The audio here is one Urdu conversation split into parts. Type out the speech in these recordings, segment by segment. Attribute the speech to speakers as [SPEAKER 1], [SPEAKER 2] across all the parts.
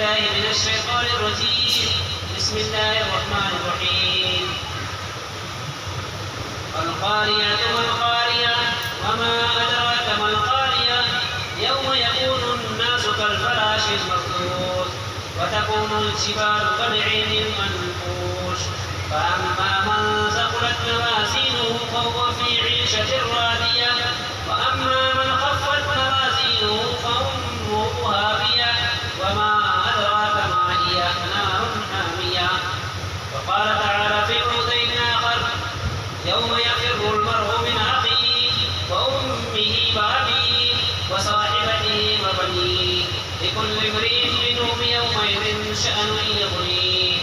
[SPEAKER 1] بالله من الشيطان الرجيم. بسم الله الرحمن الرحيم. القارية ما القارية وما أدراك ما القارية يوم يكون الناس كالفراش المبثوث وتكون الجبال كالعهن المنفوش فأما من ثقلت موازينه فهو في عيشة راضية وأما من خفت موازينه فأمه هاوية وما أدراك ما هي نار حامية. وقال تعالى في موضع آخر يوم يفر المرء من أخيه وأمه وأبيه وصاحبته وبنيه لكل امرئ منهم يومئذ شأن يغنيه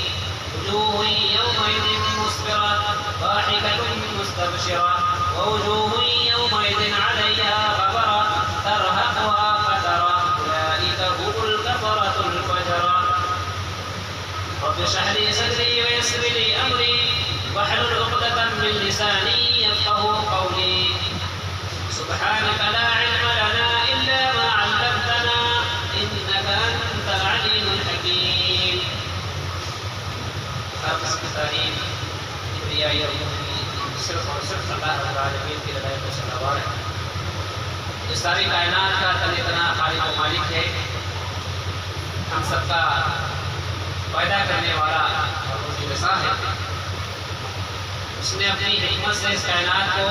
[SPEAKER 1] وجوه يومئذ مسفرة ضاحكة مستبشرة ووجوه يومئذ عليها غبرة ترهقها قترة أولئك هم الكفرة الفجرة. رب اشرح لي صدري ويسر لي أمري واحلل عقدة من لساني يفقهوا قولي. سبحانك لا علم لنا إلا ما علمتنا إنك أنت العليم الحكيم. آپ اس کی تعریف کبریائی اور صرف اور صرف اللہ رب العالمین کی ہدایت و سزاوار ہے. یہ ساری کائنات کا تن تنہا خالق و مالک ہے، ہم سب کا پیدا کرنے والا اور روزی رساں ہے. اس نے اپنی حکمت سے اس کائنات کو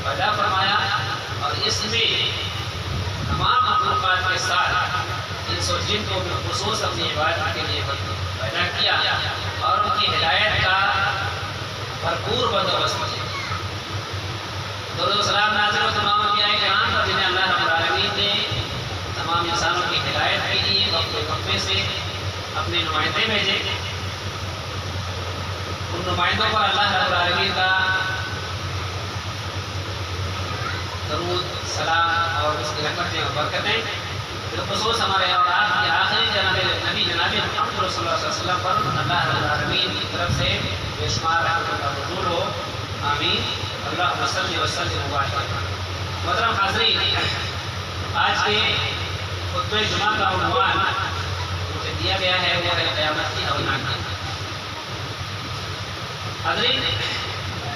[SPEAKER 1] پیدا فرمایا اور اس میں تمام مخلوقات کے ساتھ انس و جن کو بالخصوص اپنی عبادت کے لیے پیدا کیا اور ان کی ہدایت کا بھرپور بندوبست کیا. درود و سلام نازل و تمام انبیاء کرام پر جنہیں اللہ رب العالمین نے تمام انسانوں کی ہدایت کے لیے وقفے سے اپنے نمائندے بھیجے. ان نمائندوں پر اللہ رب العالمین کا درود سلام اور اس کی رحمتیں اور برکتیں بالخصوص ہمارے اور آپ کے آخری جناب نبی جناب محمد رسول اللہ صلی اللہ علیہ وسلم پر اللہ رب العالمین کی طرف سے بے شمار رحمت کا نزول ہو. آمین. اللہم صلی وسلم وبارک. محترم حاضرین، آج کے خطبہ جمعہ کا عنوان مجھے دیا گیا ہے وہ ہے قیامت کی ہولناکی. حاضرین،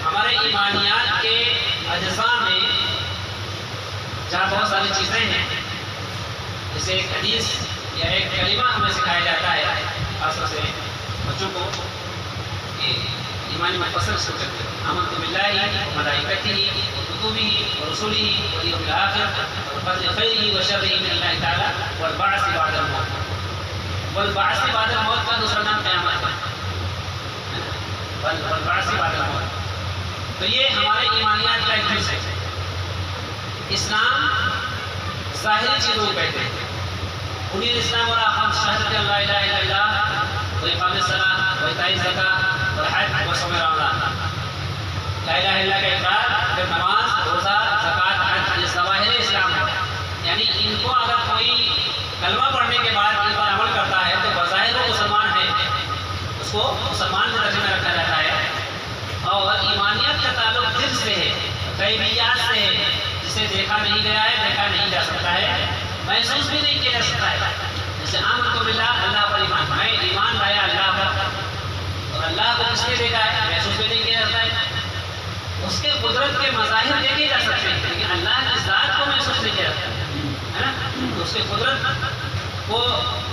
[SPEAKER 1] ہمارے ایمانیات کے اجزاء میں جہاں بہت ساری چیزیں ہیں، جیسے ایک حدیث یا ایک کلمہ ہمیں سکھایا جاتا ہے خاص طور سے بچوں کو کہ ایمان مفصل سے کرتے ہیں آمنت باللہ وملائکتہ وکتبہ ورسلہ والیوم الآخر والقدر خیرہ وشرہ من اللہ تعالی والبعث بعد الموت. والبعث بعد الموت کا دوسرا نام قیامت ہے. والبعث بعد الموت. تو یہ ہمارے ایمانیات کا ایک جز ہے. اسلام ظاہری چیزوں کو کہتے ہیں. بنی الاسلام اور خمس شہادت ان لا الہ الا اللہ و اقام الصلاۃ و ایتاء الزکاۃ والحج و صوم رمضان. لا الہ الا اللہ کا اقرار، پھر نماز، روزہ، زکوٰۃ، حج، یہ ظواہر اسلام ہے. یعنی ان کو اگر کوئی کلمہ پڑھنے کے بعد ان پر عمل کرتا ہے تو بظاہر وہ مسلمان ہے، اس کو مسلمان کے درجے میں رکھا جاتا ہے. اور ایمانیت کا تعلق دل سے ہے، غیبیات سے ہے، جسے دیکھا نہیں گیا ہے، دیکھا نہیں جا سکتا ہے، محسوس بھی نہیں کیا جا سکتا ہے. جیسے آمنت باللہ، اللہ پر ایمان، میں ایمان لایا اللہ پر. اور اللہ کو کس نے دیکھا ہے؟ محسوس بھی نہیں کیا جاتا ہے. اس کے قدرت کے مظاہر دیکھے جا سکتے ہیں لیکن اللہ کی ذات کو محسوس نہیں کیا جاتا ہے نا. تو اس کے قدرت کو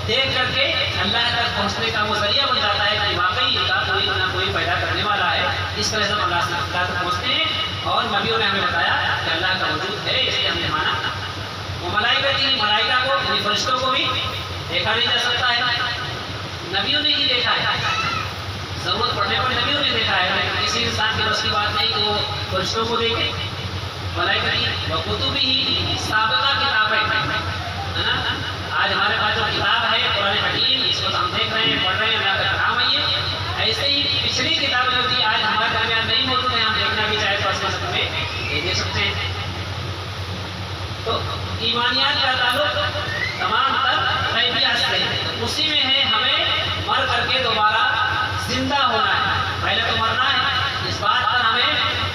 [SPEAKER 1] دیکھ کر کے اللہ تک پہنچنے کا وہ ذریعہ بن جاتا ہے کہ واقعی اللہ کوئی نہ کوئی پیدا کرنے والا ہے. اس طرح سے ہم اللہ تک پہنچتے ہیں اور نبیوں نے ہمیں بتایا کہ اللہ کا وجود ہے، اس لیے ہم نے مانا. وہ ملائکہ کو یعنی فرشتوں کو بھی دیکھا نہیں جا سکتا ہے، نبیوں نے ہی دیکھا ہے. ضرورت پڑنے پر نبیوں نے دیکھا ہے، لیکن کسی انسان کے بس کی بات نہیں کہ وہ فرشتوں کو دیکھے. ملائکہ وہ کتب ہی سابقہ کتابیں ہے نا. آج ہمارے پاس جو کتاب ہے قرآن حکیم، اس کو ہم دیکھ رہے ہیں، پڑھ رہے ہیں، اللہ کا کلام ہے. یہ ایسے ہی پچھلی کتابیں جو تھی آج ہمارے درمیان نہیں موجود ہیں، ہم دیکھنا بھی چاہے تو اس میں یہ دیکھ سکتے ہیں. تو ایمانیات کا تعلق تمام تر غیبیات سے ہے. اسی میں ہے ہمیں مر کر کے دوبارہ زندہ ہونا ہے. پہلے تو مرنا ہے. اس بات پر ہمیں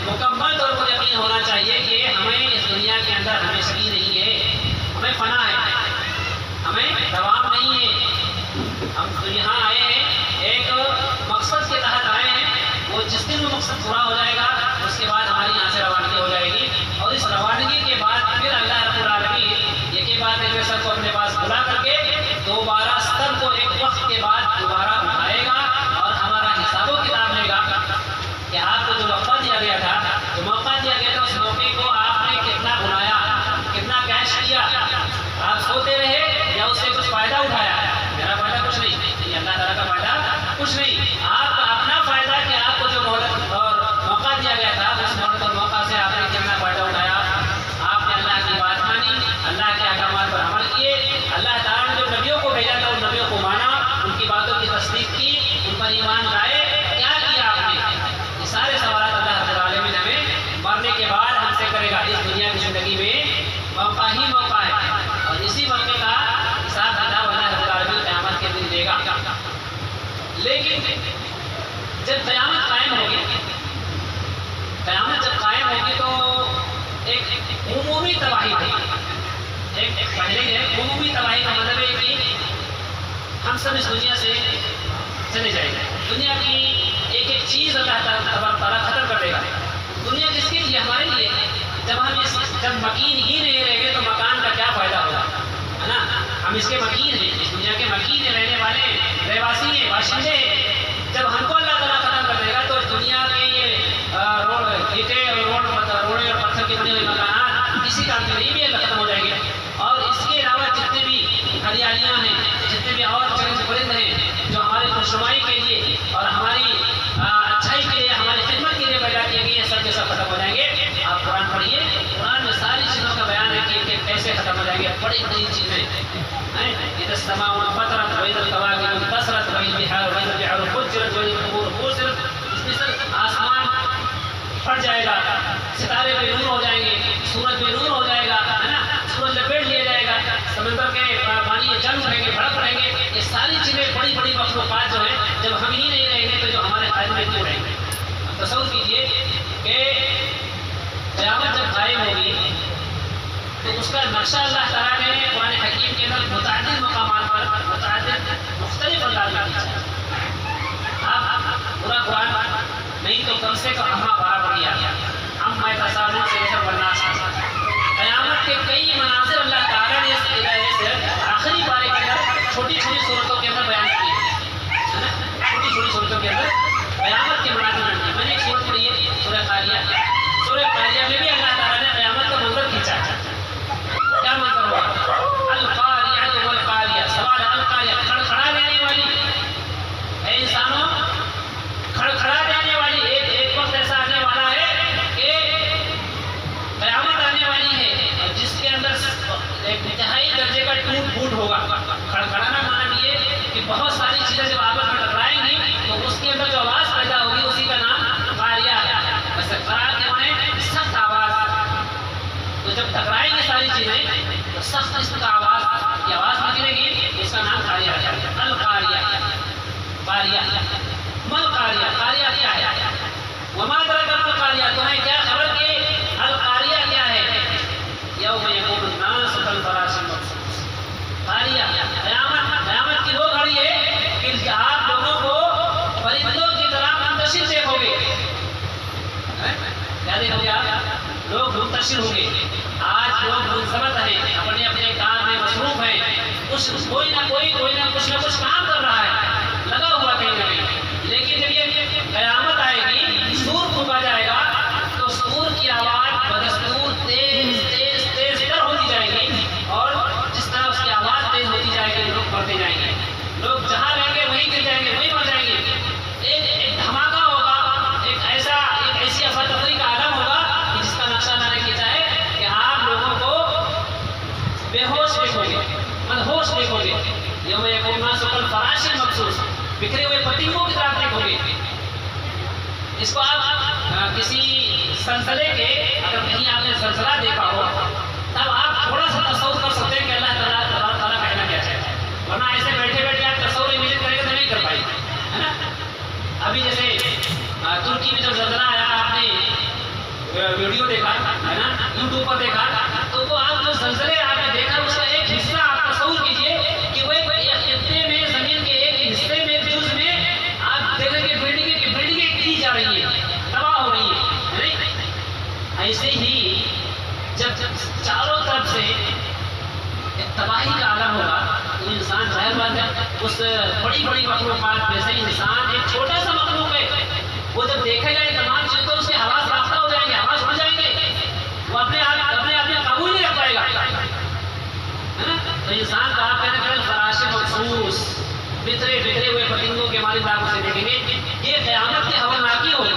[SPEAKER 1] مکمل طور پر یقین ہونا چاہیے کہ ہمیں اس دنیا کے اندر ہمیشگی نہیں ہے، ہمیں فنا ہے، ہمیں دوام نہیں ہے. ہم سب اس دنیا سے چلے جائیں گے. دنیا کی ایک ایک چیز اللہ تعالیٰ ختم کر دے گا. دنیا کس کے لیے؟ ہمارے لیے. جب مکین ہی نہیں رہیں گے تو مکان کا کیا فائدہ ہوگا؟ ہے نا. ہم اس کے مکین ہیں، اس دنیا کے مکین ہیں، رہنے والے رہواسی ہیں، باشندے ہیں. جب ہم کو اللہ تعالیٰ ختم کر دے گا تو دنیا کے یہ روڈیں اور پتھر کے بنے ہوئے مکانات کسی کام کے نہیں بھی اللہ ختم ہو جائیں گے. اور اس کے علاوہ جتنے بھی ہریالیاں ہیں، جتنے بھی اور چرند پرند ہیں جو ہماری خوشنمائی کے لیے اور ہماری اچھائی کے لیے، ہماری خدمت کے لیے پیدا کیے گئے ہیں، سب کے سب ختم ہو جائیں گے. آپ قرآن پڑھیے، قرآن میں ساری چیزوں کا بیان ہے کہ کیسے ختم ہو جائیں گے. بڑی بڑی چیزیں اذا السماء انفطرت واذا الكواكب انتثرت واذا البحار فجرت واذا القبور بعثرت. اس میں سر آسمان پھٹ جائے گا، ستارے بے نور ہو جائیں گے، سورج بے نور ہو جائے گا، ہے نا. سورج لپیٹ لیا جائے گا، سمندر کے پانی جنگ رہیں گے، بھڑک رہیں گے. یہ ساری چیزیں بڑی بڑی مخلوقات جو ہیں، جب ہم ہی نہیں رہیں گے تو جو ہمارے قائم میں کیوں رہیں گے؟ تصور کیجیے کہ قیامت جب قائم ہوگی تو اس کا نقشہ اللہ تعالیٰ نے قرآن حکیم کے اندر متعدد مقامات پر متعدد مختلف انداز میں کیا. آپ پورا قرآن نہیں تو کم سے کم ہم پڑھیا ہم میں تصاویر سے لے کر برداشت کر سکتے. قیامت کے کئی مناظر اللہ تعالیٰ نے اس ادارے سے آخری پارے کے اندر چھوٹی چھوٹی صورتوں کے اندر بیان کیے ہیں. چھوٹی چھوٹی صورتوں کے اندر قیامت کے مناظر بیان کیے. میں نے ایک صورت پڑھی ہے سورہ قاریہ. سورہ قاریہ میں بھی اللہ تعالیٰ نے قیامت کا منظر کھینچا. کیا منظر ہوا؟ القاریہ والقاریہ. سوال القاریہ کھڑکھڑا دینے والی. اے انسانوں، کھڑکھڑا دینے والی. ایک وقت ایسا آنے والا ہے کہ قیامت آنے والی ہے جس کے اندر ایک انتہائی درجے کا ٹوٹ پھوٹ ہوگا. کھڑکھڑانا معنی یہ کہ بہت ساری چیزیں جب آپس میں ٹکرائیں گی تو اس کے اندر جو آواز پیدا ہوگی اسی کا نام قاریہ ہے. ویسے قرار کے معنی سخت آواز. تو جب ٹکرائیں گی ساری چیزیں تو سخت اس کا آواز کی آواز نکلے گی، اس کا نام قاریہ ہے. القاریہ. قاریہ مل قاریہ. قاریہ کیا ہے؟ وما ادراک ما القاریہ. تمہیں کیا خبر کہ القاریہ کیا ہے؟ یوم یکون الناس کالفراش المبثوث. قاریہ قیامت کی وہ گھڑی ہے کہ آپ لوگوں کو پرندوں کی طرح منتشر دیکھو گے. کیا دیکھو گے آپ؟ لوگ منتشر ہوں گے. آج لوگ منضبط ہیں، اپنے اپنے کام میں مصروف ہیں. کوئی نہ کچھ کام کر رہا ہے، لگا ہوا کہیں نہ کہیں. لیکن جب یہ قیامت آئے گی، سور پھونکا جائے گا تو سور کی آواز بدستور تیز تر ہوتی جائے گی. اور جس طرح اس کی آواز تیز ہوتی جائے گی لوگ مرتے جائیں گے. لوگ جہاں رہیں گے وہیں گر جائیں گے، وہیں مر جائیں گے. ایک دھماکہ ہوگا، ایک ایسی افراتفری کا عالم ہوگا کہ جس کا نقشہ نہ کھینچا ہے کہ آپ لوگوں کو بے ہوش دیکھو گے، مدہوش دیکھو گے. یوم یکون الناس کالفراش المبثوث. بکھرے ہوئے پتنگوں کی طرح دیکھو گے. اس کو آپ کسی سلسلے کے اگر کہیں آپ نے سلسلہ دیکھا ہو تب آپ تھوڑا سا تصور کر سکتے ہیں کہ اللہ تعالیٰ کہنا کیا چاہتا ہے. ورنہ ایسے بیٹھے بیٹھے آپ تصور امیجن کریں گے تو نہیں کر پائیں گے، ہے نا. ابھی جیسے ترکی میں جو زلزلہ آیا، آپ نے ویڈیو دیکھا ہے نا، یوٹیوب پر دیکھا، تو وہ آپ جو زلزلے آپ نے دیکھا اس کا ایک حصہ آپ تصور کیجیے کہ وہ خطے میں زمین کے ایک حصے میں جز میں آپ دیکھیں کہ بلڈنگیں کی جا رہی ہیں، تباہ ہو رہی ہیں. ایسے ہی جب چاروں طرف سے تباہی کا عالم ہوگا تو انسان ظاہر بات ہے اس بڑی بڑی مخلوقات میں سے انسان ایک چھوٹا سا مخلوق ہے. وہ جب دیکھے گا یہ تمام چیزیں تو اس کے حواس رابطہ ہو جائیں گے، حواس اڑ جائیں گے. وہ اپنے آپ میں قابو نہیں رکھ پائے گا، ہے نا. تو انسان کا آپ کہنا کہ فراش مخصوص، بکھرے ہوئے پتنگوں کے مالک آپ اسے دیکھیں گے. یہ قیامت کی ہولناکی ہوگی.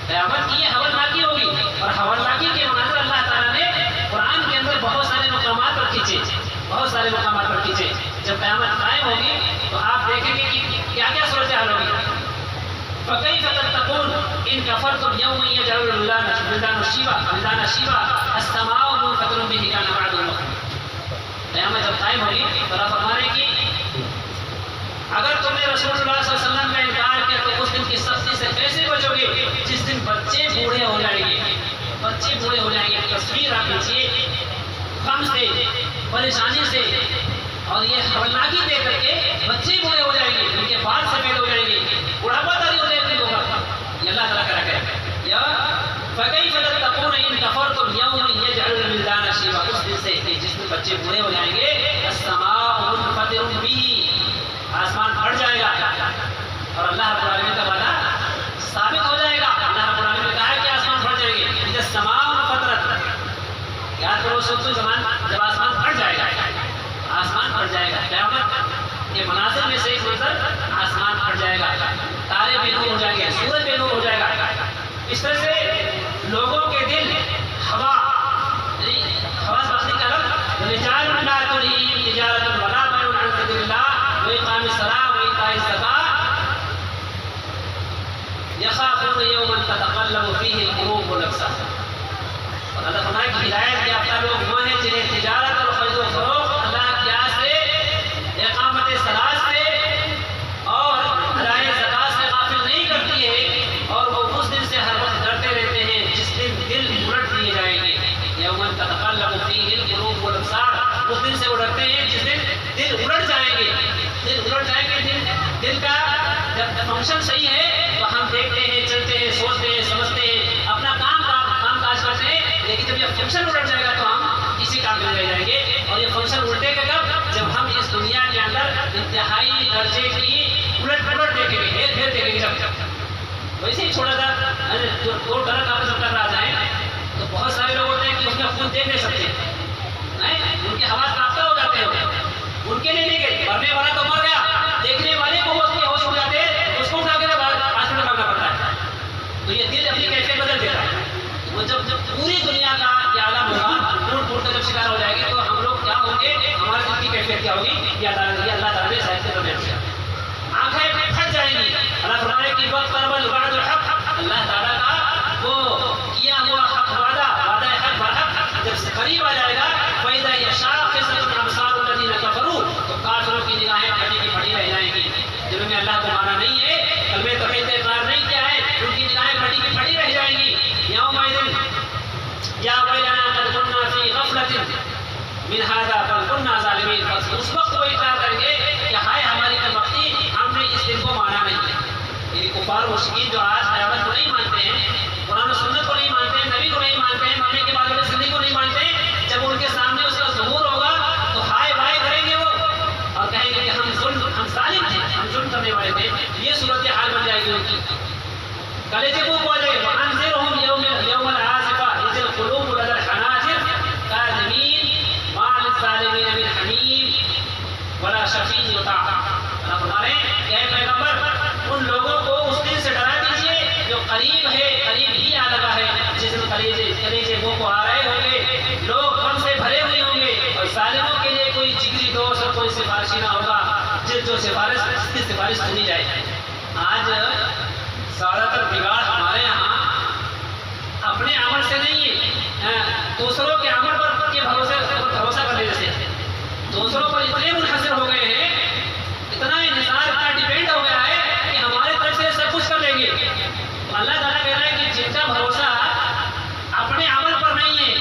[SPEAKER 1] قیامت کی یہ ہولناکی ہوگی. اور ہولناکی کے مناظر اللہ تعالیٰ نے قرآن کے اندر بہت سارے مقامات پر کھینچے. جب قیامت قائم ہوگی تو آپ دیکھیں گے کہ کیا کیا صورتحال ہوگی. فَكَيْفَ تَتَّقُونَ إِن كَفَرْتُمْ يَوْمًا يَجْعَلُ الْوِلْدَانَ شِيبًا السَّمَاءُ مُنفَطِرٌ بِهِ كَانَ وَعْدُهُ مَفْعُولًا. قیامت جب قائم ہوگی تو اللہ فرمانے کی اگر تم نے رسول اللہ صلی اللہ علیہ وسلم کا انکار کیا تو اس دن کی سختی سے کیسے بچو گے جس دن بچے بوڑھے ہو جائیں گے. بچے بوڑھے ہو جائیں گے. تصویر آپ لیجیے غم سے، پریشانی سے اور یہ ہولناکی دے کر کے بچے بوڑھے ہو جائیں گے، ان کے بال سفید ہو جائیں گے، بڑھاپا طاری ہو جائے گی لوگوں کا، یہ اللہ تعالیٰ کا رکھے یا فَكَيْفَ تَتَّقُونَ إِن كَفَرْتُمْ يَوْمًا يَجْعَلُ الْوِلْدَانَ شِيبًا، اس دن سے کہ جس میں بچے بوڑھے ہو جائیں گے، السَّمَاءُ مُنفَطِرٌ بِهِ، آسمان پھٹ جائے گا، اور اللہ رب العالمین کا وعدہ ثابت ہو جائے گا۔ اللہ رب العالمین نے کہا ہے کہ آسمان پھٹ جائیں گے، اذا السماء انفطرت، یاد کرو سب زمان جب آسمان پھٹ جائے گا، آسمان پھٹ جائے گا، قیامت کے مناظر میں سے ایک منظر آسمان پھٹ جائے گا، تارے بے نور ہو جائیں گے، سورج بے نور ہو جائے گا، اس طرح سے لوگوں کے دل ہوا بخشی کا لفظ رجال لا تلہیہم تجارۃ ولا بیع عن ذکر اللہ واقام الصلاۃ وایتاء الزکاۃ یخافون یوما تتقلب فیہ القلوب والابصار۔ اور اللہ فرمائے کہ ہدایت یافتہ لوگ وہ ہیں جنہیں تجارت اور خرید و فروخت اللہ کی یاد سے، اقامت صلاۃ سے اور ادائے زکوٰۃ سے غافل نہیں کرتی ہے، اور وہ اس دن سے ہر وقت ڈرتے رہتے ہیں جس دن دل الٹ دیے جائیں گے، یوم تتقلب فیہ القلوب والابصار، اس دن سے وہ ڈرتے ہیں جس دن دل الٹ جائیں گے، دل کا جب فنکشن صحیح ہے تو ہم دیکھتے ہیں، چلتے ہیں، سوچتے ہیں، سمجھتے ہیں، اپنا کام کاج کرتے ہیں، لیکن جب یہ فنکشن الٹ جائے گا تو ہم کسی کام میں رہ جائیں گے، اور یہ فنکشن الٹے گا کب؟ جب ہم اس دنیا کے اندر انتہائی درجے کی الٹ پلٹ دیکھیں گے، پھر دیکھیں گے، جب ویسے ہی چھوڑا تھا جو دو ٹرک آپس میں ٹکرا جائیں تو بہت سارے لوگ ہوتے ہیں کہ اس میں خود دیکھ نہیں سکتے، ان کے حواس رابطہ ہو جاتے ہیں، ان کے لیے نہیں گئے، مرنے والا تو مر گیا، دیکھنے والے کو ہوش ہو جاتے ہیں، اس کو اٹھا کے ہاسپٹل بھاگنا پڑتا ہے۔ تو یہ دل اپنی کیفیت بدل دیتا ہے، وہ جب پوری دنیا کا یہ عالم ہوگا، ٹوٹ کا جب شکار ہو جائے گی تو ہم لوگ کیا ہوں گے، ہمارے دل کی کیفیت کیا ہوگی، یہ اللہ تعالیٰ نے شاید سے درمیان کیا، آنکھیں پھٹ جائیں گی۔ اللہ فرمائے کہ وقت قرب بعد الحق، اللہ تعالیٰ کا وہ کیا ہوا حق وعدہ حق برحق جب قریب آ جائے گا، فَإِذَا يَشَاخِصَتُ الْأَبْصَارُ الَّذِينَ كَفَرُوا، تو کافروں کی نگاہیں پھٹی کی پھٹی رہ جائیں گی، جنہوں نے اللہ کو مانا نہیں ہے، کلمہ توحید اقرار نہیں کیا ہے، ان کی نگاہیں پھٹی کی پھٹی رہ جائیں گی۔ یومئذ یا ویلنا قد كنا فی غفلۃ من هذا بل كنا ظالمین، بس اس وقت وہ اقرار کریں گے کہ ہائے ہماری کمبختی، ہم نے اس دن کو مانا نہیں ہے۔ یہ کفار مشرکین جو آج قیامت کو نہیں مانتے ہیں، قرآن و سنت کو نہیں مانتے ہیں، نبی کو نہیں مانتے ہیں، مرنے کے بعد والی زندگی کو نہیں مانتے ہیں، جب ان کے سامنے اس کا ظہور ہوگا تو ہائے بائے کریں گے وہ، اور کہیں گے کہ ہم ظالم تھے، ہم ظلم کرنے والے تھے، یہ صورت حال بن جائے گی ان کی۔ کلیجے کو بولے وَأَنذِرْهُمْ يَوْمَ الْعَاصِفَةِ إِذِ الْقُلُوبُ لَدَى الْحَنَاجِرِ كَاظِمِينَ مَا لِلظَّالِمِينَ مِنْ حَمِيمٍ وَلَا شَفِيعٍ يُطَاعُ۔ اللہ فرما رہے ہیں کہ اے پیغمبر ان لوگوں کو اس دن سے ڈرا دیجیے جو قریب ہے، قریب ہی آ لگا ہے، جس دن کلیجے منہ کو آ رہے ہوں گے، لوگ غم سے بھرے ہوئے ہوں گے، اور ظالموں کے لیے کوئی جگری دوست اور کوئی سفارشی نہ ہوگا جو سفارش کی سفارش سنی جائے۔ آج زیادہ تر بگاڑ ہمارے یہاں اپنے عمل سے نہیں ہے، دوسروں کے عمل پر کے بھروسہ کرنے سے دوسروں پر اتنے منحصر ہو گئے ہیں، اتنا انحصار، اتنا ڈیپینڈ ہو گیا ہے کہ ہمارے طرف سے سب کچھ کر لیں گے۔ اللہ تعالیٰ کہہ رہا ہے کہ جن کا بھروسہ اپنے عمل پر نہیں ہے،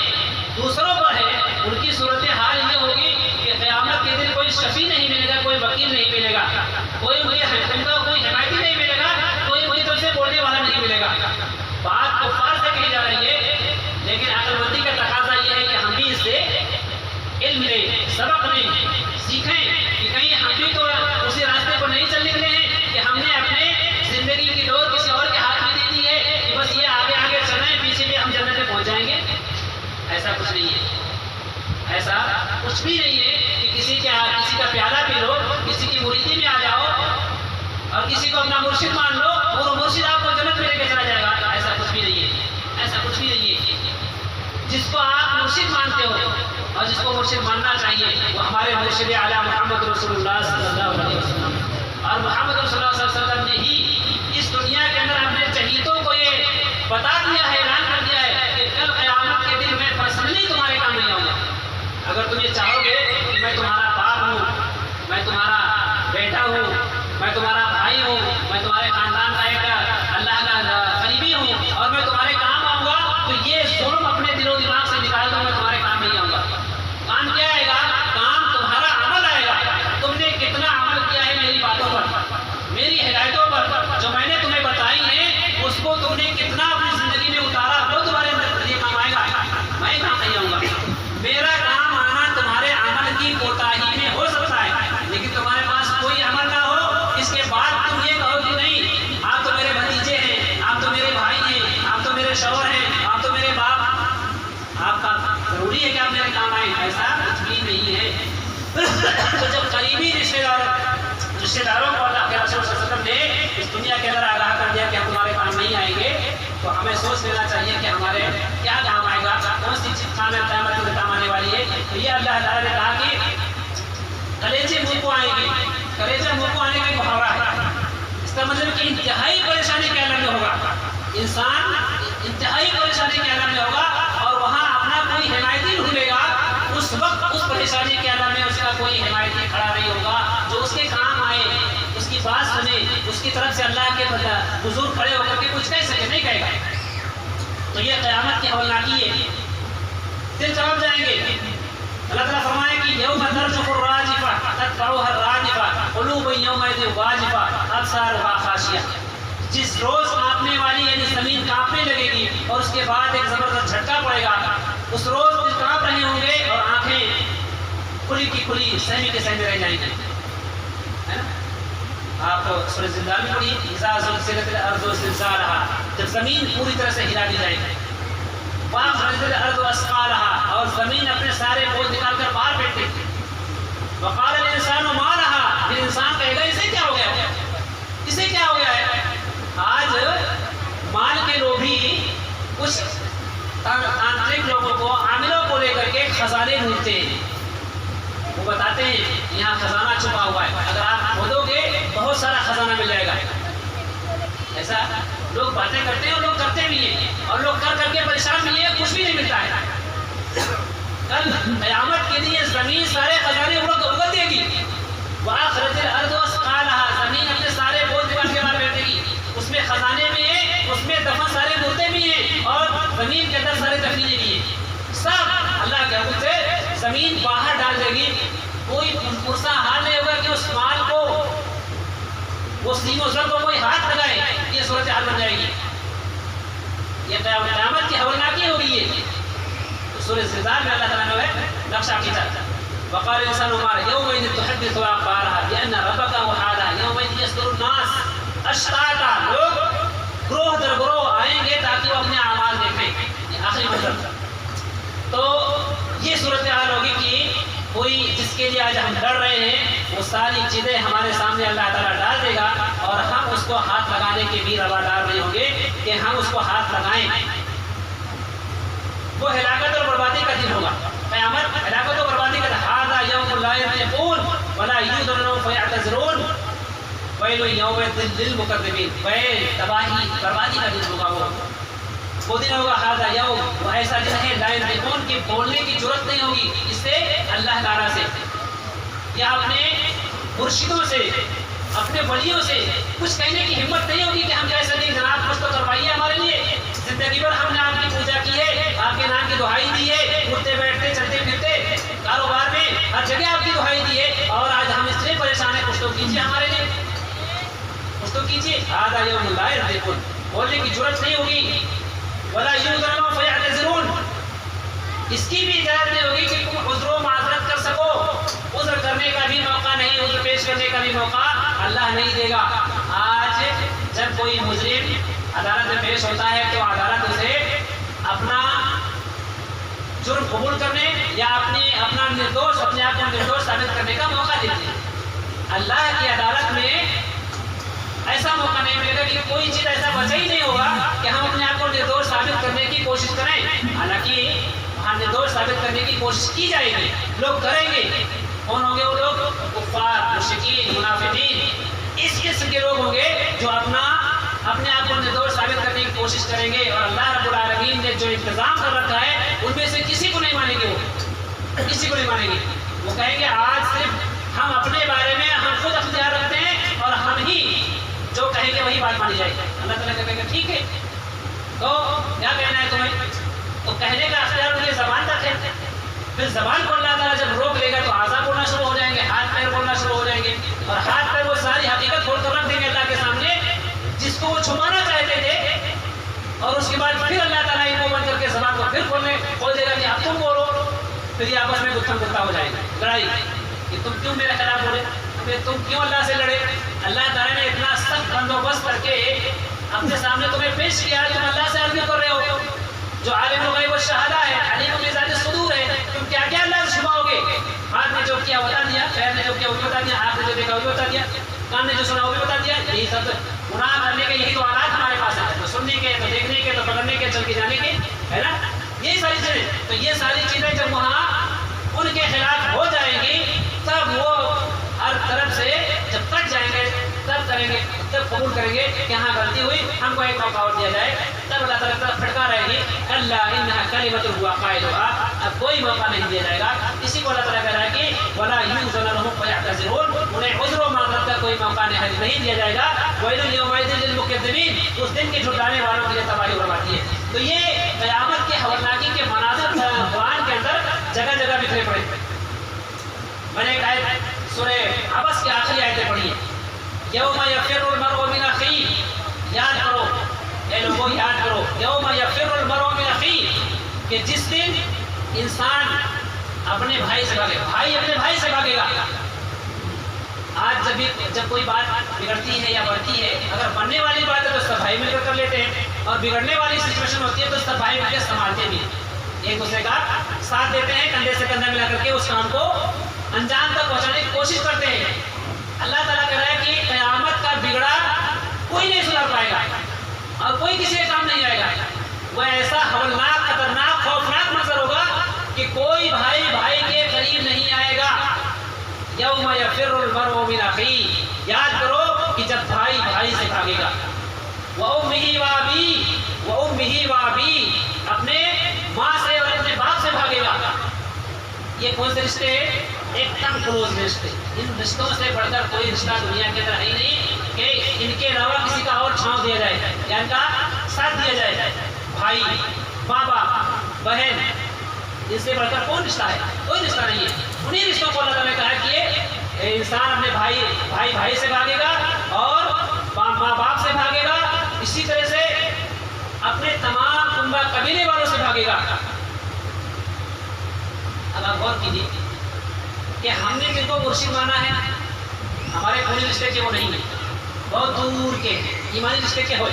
[SPEAKER 1] دوسروں پر ہے، ان کی صورتحال یہ ہوگی کہ قیامت کے دن کوئی شفیع نہیں ملے گا، کوئی وکیل نہیں ملے گا، کوئی کوئی حمایتی نہیں ملے گا، کوئی ان کی طرف سے بولنے والا نہیں ملے گا۔ بات کفار سے کہی جا رہی ہے، لیکن عقل مندی کا تقاضا یہ ہے کہ ہم بھی اس سے علم لیں، سبق لیں، سیکھیں کہ کہیں ہم بھی تو اسی راستے پر نہیں چل نکلے ہیں کہ ہم نے اپنے زندگی کی ڈور کسی اور کے ہاتھ میں دے دی ہے کہ بس یہ آگے آگے چلیں، پیچھے بھی ہم جنت میں پہنچ جائیں گے۔ ایسا کچھ نہیں ہے، ایسا کچھ بھی نہیں ہے کہ کسی کا پیالہ پی لو، کسی کی مریدی میں آ جاؤ اور کسی کو اپنا مرشد مان لو اور وہ مرشد آپ کو جنت میں لے کے چلا جائے گا، ایسا کچھ بھی نہیں ہے، ایسا کچھ بھی نہیں ہے۔ جس کو آپ مرشد مانتے ہو اور جس کو مرشد ماننا چاہیے وہ ہمارے مرشد اعلیٰ محمد رسول اللہ صلی اللہ علیہ وسلم، اور محمد رسول اللہ صلی اللہ علیہ وسلم نے ہی اس دنیا کے اندر اپنے چہیتوں کو یہ بتا دیا ہے، اعلان کر دیا ہے کہ کل قیامت کے دن میں پرسنلی تمہارے کام نہیں آؤں گا۔ اگر تم یہ چاہو گے کہ میں تمہارا باپ ہوں، میں تمہارا بیٹا ہوں، میں تمہارا بھائی ہوں، میں تمہارے خاندان کا ایک اللہ کا قریبی ہوں اور میں تمہارے کام آؤں گا، تو یہ ظلم اپنے دل و دماغ سے نکال دو، میں تمہارے کام نہیں آؤں گا۔ کام کیا آئے گا؟ کام تمہارا عمل آئے گا، تم نے کتنا یہ اللہ تعالیٰ نے کہا کہ کلیجے منہ کو آئیں گے، کلیجہ منہ کو آنے کا محاورہ ہے۔ اس کا مطلب کہ انتہائی پریشانی کے عالم میں ہوگا، انسان انتہائی پریشانی کے عالم میں ہوگا، اور وہاں اپنا کوئی حمایتی ڈھونڈے گا، اس وقت اس پریشانی کے عالم میں اس کا کوئی حمایتی کھڑا نہیں ہوگا جو اس کے کام آئے، اس کی بات سنے، اس کی طرف سے اللہ کے حضور کھڑے ہو کر کے کچھ کہہ سکے، نہیں کہے گا۔ تو یہ قیامت کی ہولناکی ہے، دل چمک جائیں گے۔ اللہ تعالیٰ فرمائے کہ یوم ترجف الراجفہ تتبعها الراجفہ قلوب یومئذ واجفہ ابصارها خاشعہ، جس روز کانپنے والی یعنی زمین کانپنے لگے گی اور اس کے بعد ایک زبردست جھٹکا پڑے گا، اس روز دل کانپ رہے ہوں گے اور آنکھیں کھلی کی کھلی سہمی کے سہمی رہ جائیں گی، ہے نا؟ آپ سورہ زلزال میں پڑھیے، اذا زلزلت الارض زلزالها، جب زمین پوری طرح سے ہلا دی جائے گی، وَأَخْرَجَتِ الْأَرْضُ أَثْقَالَهَا، اور زمین اپنے سارے بوجھ نکال کر باہر پھینک دے گی، وَقَالَ الْإِنسَانُ مَا لَهَا، پھر انسان کہے گا اسے کیا ہو گیا ہے، اسے کیا ہو گیا ہے۔ آج مال کے لوبھی کچھ تانترک لوگوں کو، عاملوں کو لے کر کے خزانے ڈھونڈتے ہیں، وہ بتاتے ہیں یہاں خزانہ چھپا ہوا ہے، اگر آپ کھودو گے بہت سارا خزانہ مل جائے گا۔ ایسا لوگ باتیں کرتے ہیں اور لوگ کرتے بھی ہیں، اور لوگ کر کر کے پریشان بھی ہیں، کچھ بھی نہیں ملتا ہے۔ کل قیامت کے لیے زمین سارے خزانے اگل دے گی، وَأَخْرَجَتِ الْأَرْضُ أَثْقَالَهَا، زمین اپنے سارے بوجھ نکال کے باہر بیٹھے گی، اس میں خزانے بھی ہیں، اس میں دفن سارے مردے بھی ہیں، اور زمین کے اندر سارے دفنیے بھی ہیں، سب اللہ کے حکم سے زمین باہر ڈال دے گی۔ کوئی پرسا حال نہیں ہوگا کہ اس مال کو، وہ سینوں سر کو کوئی ہاتھ لگائے، یہ صورت حال بن جائے گی۔ یہ قیامت کی ہولناکی ہو گئی ہے۔ سورہ زلزال میں اللہ تعالیٰ نے نقشہ کھینچا، وقال الانسان ما يومئذ تحدث اخبارها بان ربك وحالها يومئذ يصدر الناس اشتاتا، لوگ گروہ در گروہ آئیں گے تاکہ وہ اپنے اعمال دیکھیں۔ آخری مطلب تو یہ صورتحال ہوگی کہ کوئی جس کے لیے آج ہم ڈر رہے ہیں وہ ساری چیزیں ہمارے سامنے اللہ تعالیٰ ڈال دے گا، اور ہم اس کو ہاتھ لگانے کے بھی روادار نہیں ہوں گے کہ ہم اس کو ہاتھ لگائیں۔ وہ ہلاکت اور بربادی کا دن ہوگا، قیامت ہلاکت اور بربادی کا دن۔ ھذا یوم لا ينطقون ولا یؤذن لهم فیعتذرون ویل یومئذ للمکذبین، ویل تباہی بربادی کا دن ہوگا، وہ دن ہوگا۔ ھذا یوم، وہ ایسا دن ہے لا ينطقون کہ بولنے کی جرت نہیں ہوگی اس سے اللہ تعالیٰ سے یا اپنے مرشدوں سے، اپنے ولیوں سے کچھ کہنے کی ہمت نہیں ہوگی کہ ہم کہہ سکیں جناب کچھ تو کروائیے ہمارے لیے، زندگی بھر ہم نے آپ کی پوجا کی ہے، آپ کے نام کی دہائی دی ہے، اٹھتے بیٹھتے چلتے پھرتے کاروبار میں ہر جگہ آپ کی دہائی دی ہے، اور آج ہم اس لیے پریشان ہیں، کچھ تو کیجیے ہمارے لیے، کچھ تو کیجیے۔ ھذا یوم لا ينطقون، بولنے کی جرت نہیں ہوگی، ولا یؤذن لهم فیعتذرون، اس کی بھی اجازت نہیں ہوگی کہ تم عذر و معذرت کر سکو، عذر کرنے کا بھی موقع نہیں، عذر پیش کرنے کا بھی موقع اللہ نہیں دے گا۔ آج جب کوئی مجرم عدالت میں پیش ہوتا ہے تو عدالت اسے اپنا جرم قبول کرنے یا اپنا نردوش، اپنے آپ کو نردوش ثابت کرنے کا موقع دیتی ہے۔ اللہ کی عدالت میں ایسا موقع نہیں ملے گا کہ کوئی چیز ایسا بچا ہی نہیں ہوگا کہ ہم اپنے آپ کو نردوش ثابت کرنے کی کوشش کریں، حالانکہ وہاں نردوش ثابت کرنے کی کوشش کی جائے گی، لوگ کریں گے۔ کون ہوں گے وہ لوگ؟ کفار، مشرکین، منافقین، اس قسم کے لوگ ہوں گے جو اپنے آپ کو نردوش ثابت کرنے کی کوشش کریں گے، اور اللہ رب العالمین نے جو انتظام کر رکھا ہے ان میں سے کسی کو نہیں مانیں گے، وہ کسی کو نہیں مانیں گے۔ وہ کہیں گے آج صرف ہم اپنے بارے میں ہم خود اختیار رکھتے ہیں اور ہم ہی جو کہیں گے وہی بات مانی جائے گی۔ اللہ تعالیٰ کہے گا ٹھیک ہے، تو کیا کہنا ہے تمہیں؟ تو کہنے کا اختیار ان کی زبان تک ہے، پھر زبان کو اللہ تعالیٰ جب روک لے گا تو اعضاء بولنا شروع ہو جائیں گے، ہاتھ پیر بولنا شروع ہو جائیں گے، اور ہاتھ پیر وہ ساری حقیقت کھول کر رکھ دیں گے اللہ کے سامنے جس کو وہ چھپانا چاہتے تھے، اور اس کے بعد پھر اللہ تعالیٰ ان کو بند کر کے زبان کو پھر کھول دے گا کہ اب تم بولو، پھر یہ آپس میں گفتم گفتہ ہو جائے گی، لڑائی کہ تم کیوں میرے خلاف بولے، پھر تم کیوں اللہ سے لڑے۔ اللہ تعالیٰ نے اتنا سخت بندوبست کر کے اپنے سامنے تمہیں پیش کیا، تم اللہ سے عرض کر رہے ہو، جو عالم الغیب والشہادہ ہے، علیم بذات الصدور ہے، تم کیا کیا اللہ سے چھپاؤ گے؟ ہاتھ نے جو کیا بتا دیا، پیر نے جو کیا وہ بھی بتا دیا، آنکھ نے جو دیکھا وہ بھی بتا دیا، کان نے جو سنا وہ بھی بتا دیا۔ یہی سب گناہ کرنے کے یہی تو آلات ہمارے پاس ہیں، تو سننے کے، تو دیکھنے کے، تو پکڑنے کے، چل کے جانے کے، ہے نا، یہی ساری چیزیں۔ تو یہ ساری چیزیں جب وہاں ان کے خلاف ہو جائیں گی تب وہ ہر طرف سے جب کٹ جائیں گے تب کریں گے، تب قبول کریں گے کہ ہاں غلطی ہوئی، ہم کو ایک موقع اور دیا جائے، تب اللہ تعالیٰ طرف پھٹکار رہے گی اللہ انہا کلمۃ ہوا قائلھا، اب کوئی موقع نہیں دیا جائے گا۔ اسی کو اللہ تعالیٰ کہہ رہا ہے کہ ولا یؤذن لهم فیعتذرون، انہیں عذر و معذرت کا کوئی موقع نہیں دیا جائے گا۔ ویل یومئذ للمکذبین، اس دن کے جھٹلانے والوں کے لیے تباہی بربادی ہے۔ تو یہ قیامت کے ہولناکی کے مناظر قرآن کے اندر جگہ جگہ بکھرے پڑے۔ میں نے ایک آیت سورہ عبس کی آخری آیتیں پڑھی ہیں، یوم یفر المرء من اخیہ، یاد کرو اے لوگوں یاد کرو، یوم یفر المرء من اخیہ، کہ جس دن انسان اپنے بھائی سے بھاگے، بھائی اپنے بھائی سے بھاگے گا۔ آج جب کوئی بات بگڑتی ہے یا بڑھتی ہے، اگر بننے والی بات ہے تو سب بھائی مل کر لیتے ہیں، اور بگڑنے والی سچویشن ہوتی ہے تو سب بھائی مل کے سنبھالتے بھی ہیں، ایک دوسرے کا ساتھ دیتے ہیں، کندھے سے کندھا ملا کر کے اس کام کو انجام تک پہنچانے کی کوشش کرتے ہیں۔ اللہ تعالیٰ کہہ رہا ہے کہ قیامت کا بگڑا کوئی نہیں سدھار پائے گا اور کوئی کسی کے کام نہیں آئے گا۔ وہ ایسا ہولناک، خطرناک، خوفناک منظر ہوگا کہ کوئی بھائی بھائی کے قریب نہیں آئے گا۔ یوم یفر المرء من اخیہ، یاد کرو کہ جب بھائی بھائی سے بھاگے گا، وامہ وابیہ، وامہ وابیہ، اپنے ماں سے اور اپنے باپ سے بھاگے گا۔ یہ کون سے رشتے ہیں؟ ایک دم کلوز رشتے، ان رشتوں سے بڑھ کر کوئی رشتہ دنیا کے اندر ہے ہی نہیں کہ ان کے علاوہ کسی کا اور چھاؤں دیا جائے یا ان کا ساتھ دیا جائے۔ بھائی، ماں باپ، بہن، ان سے بڑھ کر کون رشتہ ہے؟ کوئی رشتہ نہیں ہے۔ انہیں رشتوں کو اللہ تعالیٰ نے کہا کہ انسان اپنے بھائی سے بھاگے گا اور ماں باپ سے بھاگے گا، اسی طرح سے اپنے تمام کنبہ قبیلے والوں سے بھاگے گا۔ اب آپ غور کیجیے کہ ہم نے جن کو مرشد مانا ہے ہمارے خونی رشتے کے وہ نہیں ہیں، بہت دور کے ایمانی رشتے کے ہوئے،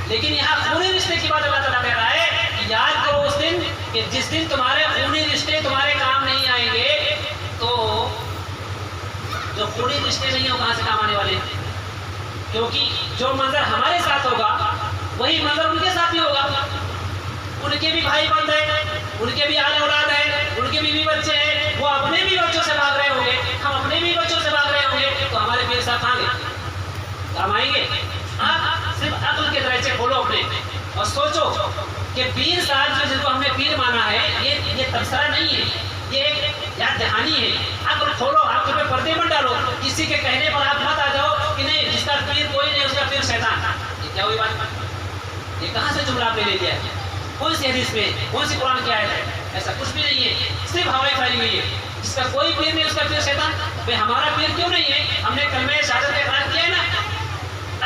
[SPEAKER 1] لیکن یہاں خونی رشتے کی بات اللہ تعالیٰ کہہ رہا ہے کہ یاد کرو اس دن کہ جس دن تمہارے خونی رشتے تمہارے کام نہیں آئیں گے، تو جو خونی رشتے نہیں ہو کہاں سے کام آنے والے ہیں؟ کیونکہ جو منظر ہمارے ساتھ ہوگا وہی منظر ان کے ساتھ بھی ہوگا۔ ان کے بھی بھائی بند ہیں، ان کے بھی آل اولاد ہیں، ان کے بیوی بچے ہیں، وہ اپنے بھی بچوں سے بھاگ رہے ہوں گے، ہم اپنے بھی بچوں سے بھاگ رہے ہوں گے، تو ہمارے پیر صاحب کہاں گے؟ کام آئیں گے؟ آپ صرف عقل کے درائچے کھولو اپنے اور سوچو کہ پیر صاحب جو جن کو ہم نے پیر مانا ہے یہ تبصرہ نہیں ہے، یہ ایک یاد دہانی ہے۔ عقل کھولو، آپ پہ پردے مت ڈالو، کسی کے کہنے پر آپ مت آ جاؤ کہ نہیں جس کا پیر کوئی نہیں اس کا پیر شیطان۔ یہ کیا ہوئی بات؟ یہ کہاں سے جملہ آپ نے لے لیا ہے؟ کون سی حدیث میں، کون سی قرآن کی آیت ہے؟ ایسا کچھ بھی نہیں ہے، صرف ہوائی پھیلی ہوئی ہے۔ جس کا کوئی پیر نہیں اس کا پیر شیطان۔ بھائی ہمارا پیر کیوں نہیں ہے؟ ہم نے کلمہ شہادت کا اقرار کیا ہے نا،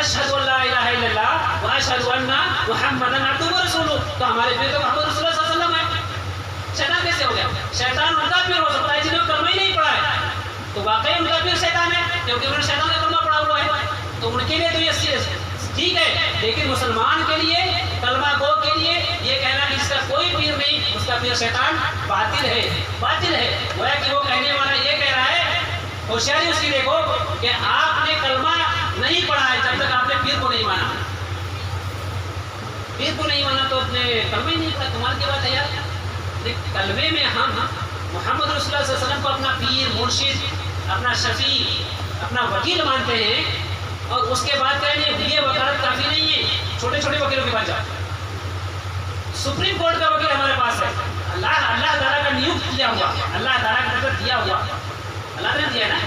[SPEAKER 1] اشہد ان لا الہ الا اللہ و اشہد ان محمدا عبدہ و رسولہ، تو ہمارے پیر تو محمد رسول اللہ صلی اللہ علیہ وسلم ہے۔ شیطان کیسے ہو گیا؟ شیطان ان کا پیر ہو سکتا ہے جنہوں نے کلمہ ہی نہیں پڑھا ہے، تو واقعی ان کا پیر شیطان ہے کیونکہ انہوں نے شیطان کا کلمہ پڑھا ہوا ہے، تو ان کے لیے تو یہ ٹھیک ہے، لیکن مسلمان کے لیے، کلمہ گو کے لیے یہ کہنا کہ جس کا کوئی پیر نہیں اس کا پیر شیطان باطل ہے، باطل ہے۔ گویا کہ وہ کہنے والا یہ کہہ رہا ہے، ہوشیاری اس کی دیکھو کہ آپ نے کلمہ نہیں پڑھا ہے جب تک آپ نے پیر کو نہیں مانا، پیر کو نہیں مانا تو اپنے کلمہ ہی نہیں پڑھا۔ کمال کی بات ہے یار، کلمے میں ہم محمد رسول اللہ صلی اللہ علیہ وسلم کو اپنا پیر، مرشد، اپنا شفیع، اپنا وکیل مانتے ہیں، اور اس کے بعد کہیں گے یہ وکالت کافی نہیں ہے، چھوٹے چھوٹے وکیلوں کے پاس جاؤ۔ سپریم کورٹ کا وکیل ہمارے پاس ہے، اللہ تعالیٰ کا نیوکت کیا ہوا، اللہ تعالیٰ کا طرف دیا ہوا، اللہ نے دیا نا،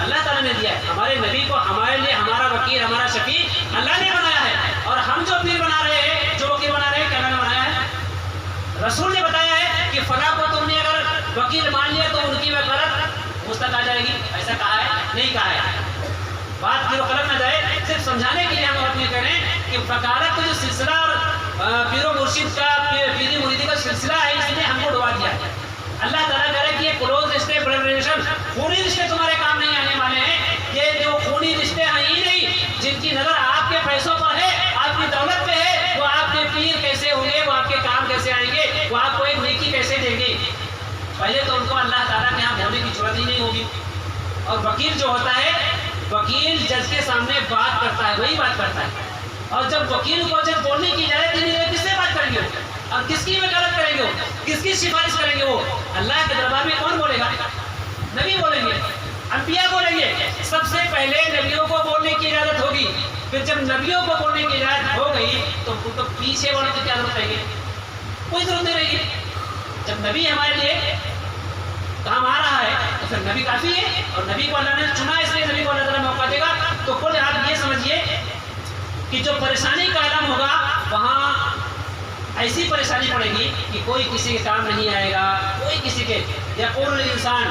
[SPEAKER 1] اللہ تعالیٰ نے دیا ہے۔ ہمارے نبی کو ہمارے لیے ہمارا وکیل، ہمارا شفیع اللہ نے بنایا ہے، اور ہم جو پیر بنا رہے ہیں، جو وکیل بنا رہے ہیں، کیا اللہ نے بنایا ہے؟ رسول نے بتایا ہے کہ فلاں کو تم نے اگر وکیل مان لیا تو ان کی وکالت مجھ تک آ جائے گی، ایسا کہا ہے؟ نہیں کہا ہے۔ بات کی غلط نہ جائے، صرف سمجھانے کے لیے ہم اپنے کریں کہ وکالت کا جو سلسلہ اور پیر و مرشد کا، پیری مریدی کا سلسلہ ہے، اس نے ہم کو ڈبا دیا ہے۔ اللہ تعالیٰ کہہ رہا ہے کہ یہ کلوز رشتے، بلڈ ریلیشن، خونی رشتے تمہارے کام نہیں آنے والے ہیں۔ یہ جو خونی رشتے ہیں ہی نہیں، جن کی نظر آپ کے پیسوں پر ہے، آپ کی دولت پہ ہے، وہ آپ کے پیر کیسے ہوں گے، وہ آپ کے کام کیسے آئیں گے، وہ آپ کو ایک نیکی کیسے دیں گے؟ پہلے تو ان کو اللہ تعالیٰ کے یہاں ہونے کی ضرورت ہی نہیں ہوگی۔ اور وکیل جو ہوتا ہے، وکیل جج کے سامنے بات کرتا ہے، وہی بات کرتا ہے، اور جب وکیل کو جب بولنے کی اجازت نہیں ہے کس سے بات کریں گے؟ اور کس کی وکالت کریں گے وہ؟ کس کی سفارش کریں گے وہ؟ اللہ کے دربار میں کون بولے گا؟ نبی بولیں گے، انبیاء بولیں گے۔ سب سے پہلے نبیوں کو بولنے کی اجازت ہوگی، پھر جب نبیوں کو بولنے کی اجازت ہو گئی تو پیچھے والوں کی کیا ضرورت رہے گی؟ کوئی ضرورت نہیں رہے گی۔ جب نبی ہمارے لیے کام آ رہا ہے تو پھر نبی کافی ہے، اور نبی کو اللہ نے چنا، اس لیے نبی کو اللہ تعالیٰ موقع دے گا۔ تو خود آپ یہ سمجھیے کہ جو پریشانی کا عالم ہوگا وہاں ایسی پریشانی پڑے گی کہ کوئی کسی کے کام نہیں آئے گا، کوئی کسی کے۔ یقول الانسان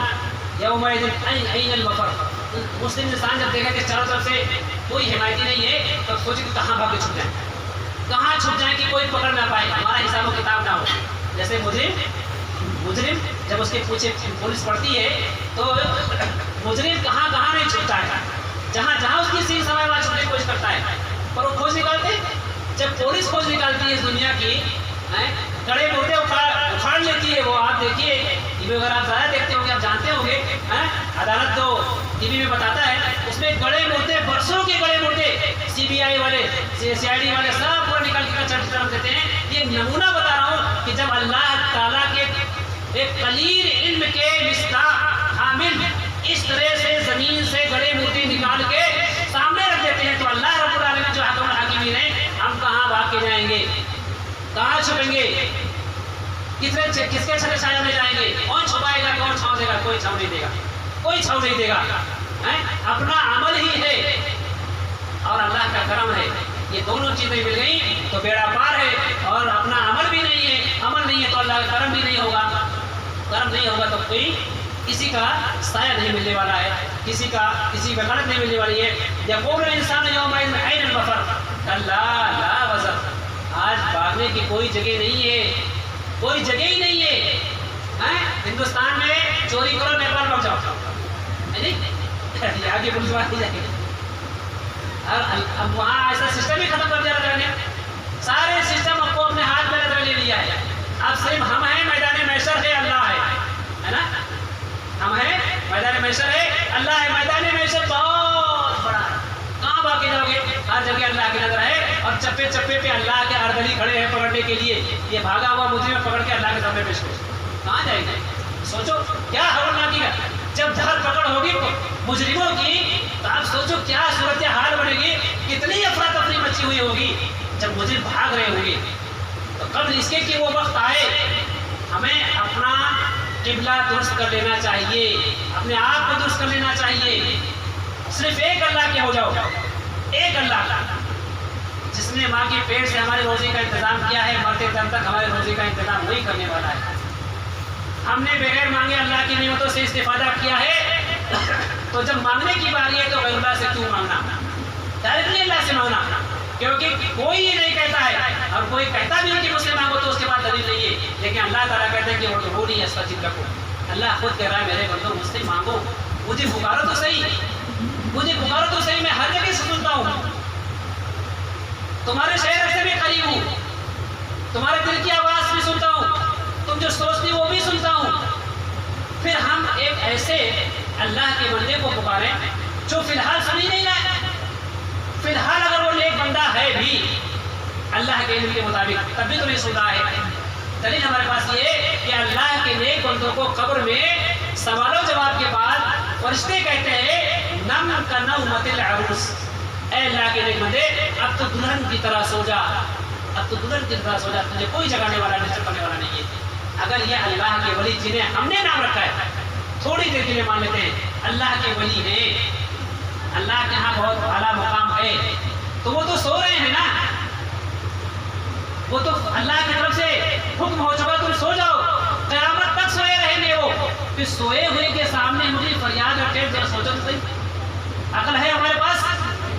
[SPEAKER 1] یومئذ این المفر، مسلم انسان جب دیکھا کہ چاروں طرف سے کوئی حمایتی نہیں ہے تو سوچے کہ کہاں بھاگ کے چھپ جائیں، کہاں چھپ جائیں کہ کوئی پکڑ نہ پائے، ہمارا حساب و کتاب نہ ہو۔ جیسے مجرم جب اس کے پیچھے پولیس پڑتی ہے تو مجرم کہاں کہاں نہیں چھپتا ہے، جہاں جہاں اس کی سینگ سمائے وہاں چھپنے کی کوشش کرتا ہے، پر وہ کھوج نکالتے۔ جب پولیس کھوج نکالتی ہے اس دنیا کی، کڑے مردے اکھاڑ لیتی ہے وہ۔ آپ دیکھیے ٹی وی اگر آپ زیادہ دیکھتے ہوں گے، آپ جانتے ہوں گے، عدالت تو ٹی وی میں بتاتا ہے، اس میں گڑے مردے، برسوں کے گڑے مردے سی بی آئی والے، سی آئی ڈی والے سب پورا نکال کے چرچ طرف دیتے ہیں۔ یہ نمونہ بتا رہا ہوں کہ جب اللہ تعالیٰ کے ایک قلیل علم کے مصداق حامل اس طرح سے زمین سے گڑے مردے نکال کے سامنے رکھ دیتے ہیں تو اللہ رب العالمین جو حکم الحاکمین ہیں، ہم کہاں بھاگ کے جائیں گے، کہاں چھپیں گے، کس کے چھلے چھایا میں جائیں گے؟ کون چھپائے گا، کون چھاؤں دے گا؟ کوئی چھاؤں نہیں دے گا، کوئی چھاؤں نہیں دے گا۔ اپنا عمل ہی ہے اور اللہ کا کرم ہے، یہ دونوں چیزیں مل گئی تو بیڑا پار ہے۔ اور اپنا عمل بھی نہیں ہے، عمل نہیں ہے تو اللہ کا کرم بھی نہیں ہوگا، کرم نہیں ہوگا تو کوئی کسی کا سایہ نہیں ملنے والا ہے، کسی وکالت نہیں ملنے والی ہے۔ یقول الانسان یومئذ این المفر کلا لا وزر، آج بھاگنے کی کوئی جگہ نہیں ہے، کوئی جگہ ہی نہیں ہے۔ ہندوستان میں چوری کرو نیپال پہنچ جاؤ، آگے پولیس والے جائیں گے، اور اب وہاں ایسا سسٹم ہی ختم کر دیا اللہ نے، سارے سسٹم آپ کو اپنے ہاتھ میں لے لیا ہے۔ اب صرف ہم ہیں، میدان محشر ہے اللہ ہے نا، ہم ہیں میدان محشر ہے اللہ ہے۔ میدان محشر بہت بڑا ہے، کہاں بھاگ کے جاؤ گے؟ ہر جگہ اللہ کی نظر ہے، اور چپے چپے پہ اللہ کے اردلی کھڑے ہیں پکڑنے کے لیے۔ یہ بھاگا ہوا مجرم پکڑ کے اللہ کے سامنے پیش کرو، کہاں جائے گا؟ سوچو کیا ہولناکی کا، جب دھر پکڑ ہوگی مجرموں کی تو آپ سوچو کیا صورتحال بنے گی، کتنی افراتفری مچی ہوئی ہوگی جب مجرم بھاگ رہے ہوں گے۔ تو قبل اس کے کہ وہ وقت آئے، ہمیں اپنا قبلہ درست کر لینا چاہیے، اپنے آپ کو درست کر لینا چاہیے۔ صرف ایک اللہ کے ہو جاؤ، ایک اللہ جس نے ماں کے پیٹ سے ہمارے روزی کا انتظام کیا ہے، مرتے دم تک ہمارے روزی کا انتظام وہی کرنے والا ہے۔ ہم نے بغیر مانگے اللہ کی نعمتوں سے استفادہ کیا ہے، تو جب مانگنے کی باری ہے تو غیر اللہ سے کیوں مانگنا، ڈائریکٹلی اللہ سے مانگنا، کیونکہ کوئی یہ نہیں کہتا ہے، اور کوئی کہتا بھی ہے کہ مجھ سے مانگو تو اس کے بعد دلیل نہیں ہے، لیکن اللہ تعالیٰ کہتا ہے کہ وہ نہیں استجب لکم، اللہ خود کہہ رہا ہے میرے بندو مجھ سے مانگو، مجھے پکارو تو صحیح، مجھے پکارو تو صحیح، میں ہر جگہ سے سنتا ہوں، تمہارے شہر سے بھی قریب ہوں، تمہارے دل کی آواز بھی سنتا ہوں، تم جو سوچتی وہ بھی سنتا ہوں۔ پھر ہم ایک ایسے اللہ کے بندے کو پکاریں جو فی الحال سن ہی نہیں رہا ہے، فی الحال اگر وہ نیک بندہ ہے بھی اللہ کے علم کے مطابق تب بھی تو نہیں سن رہا ہے۔ دلیل ہمارے پاس یہ کہ اللہ کے نیک بندوں کو قبر میں سوال و جواب کے بعد فرشتے کہتے ہیں نم کا نومۃ العروس، اے اللہ کے نیک بندے اب تو دلہن کی طرح سو جا، اب تو دلہن کی طرح سو جا، تجھے کوئی جگانے والا ڈسٹرب کرنے والا نہیں ہے۔ اگر یہ اللہ کے ولی جنہیں ہم نے نام رکھا ہے تھوڑی دیر کے لیے مان لیتے ہیں اللہ کے ولی ہیں، اللہ کے ہاں بہت اعلیٰ مقام ہے، تو وہ تو سو رہے ہیں نا، وہ تو اللہ کی طرف سے حکم ہو چکا تم سو جاؤ، قیامت تک سوئے رہیں گے وہ۔ پھر سوئے ہوئے کے سامنے مجھے فریاد رکھے، ذرا سوچو تو صحیح، عقل ہے ہمارے پاس،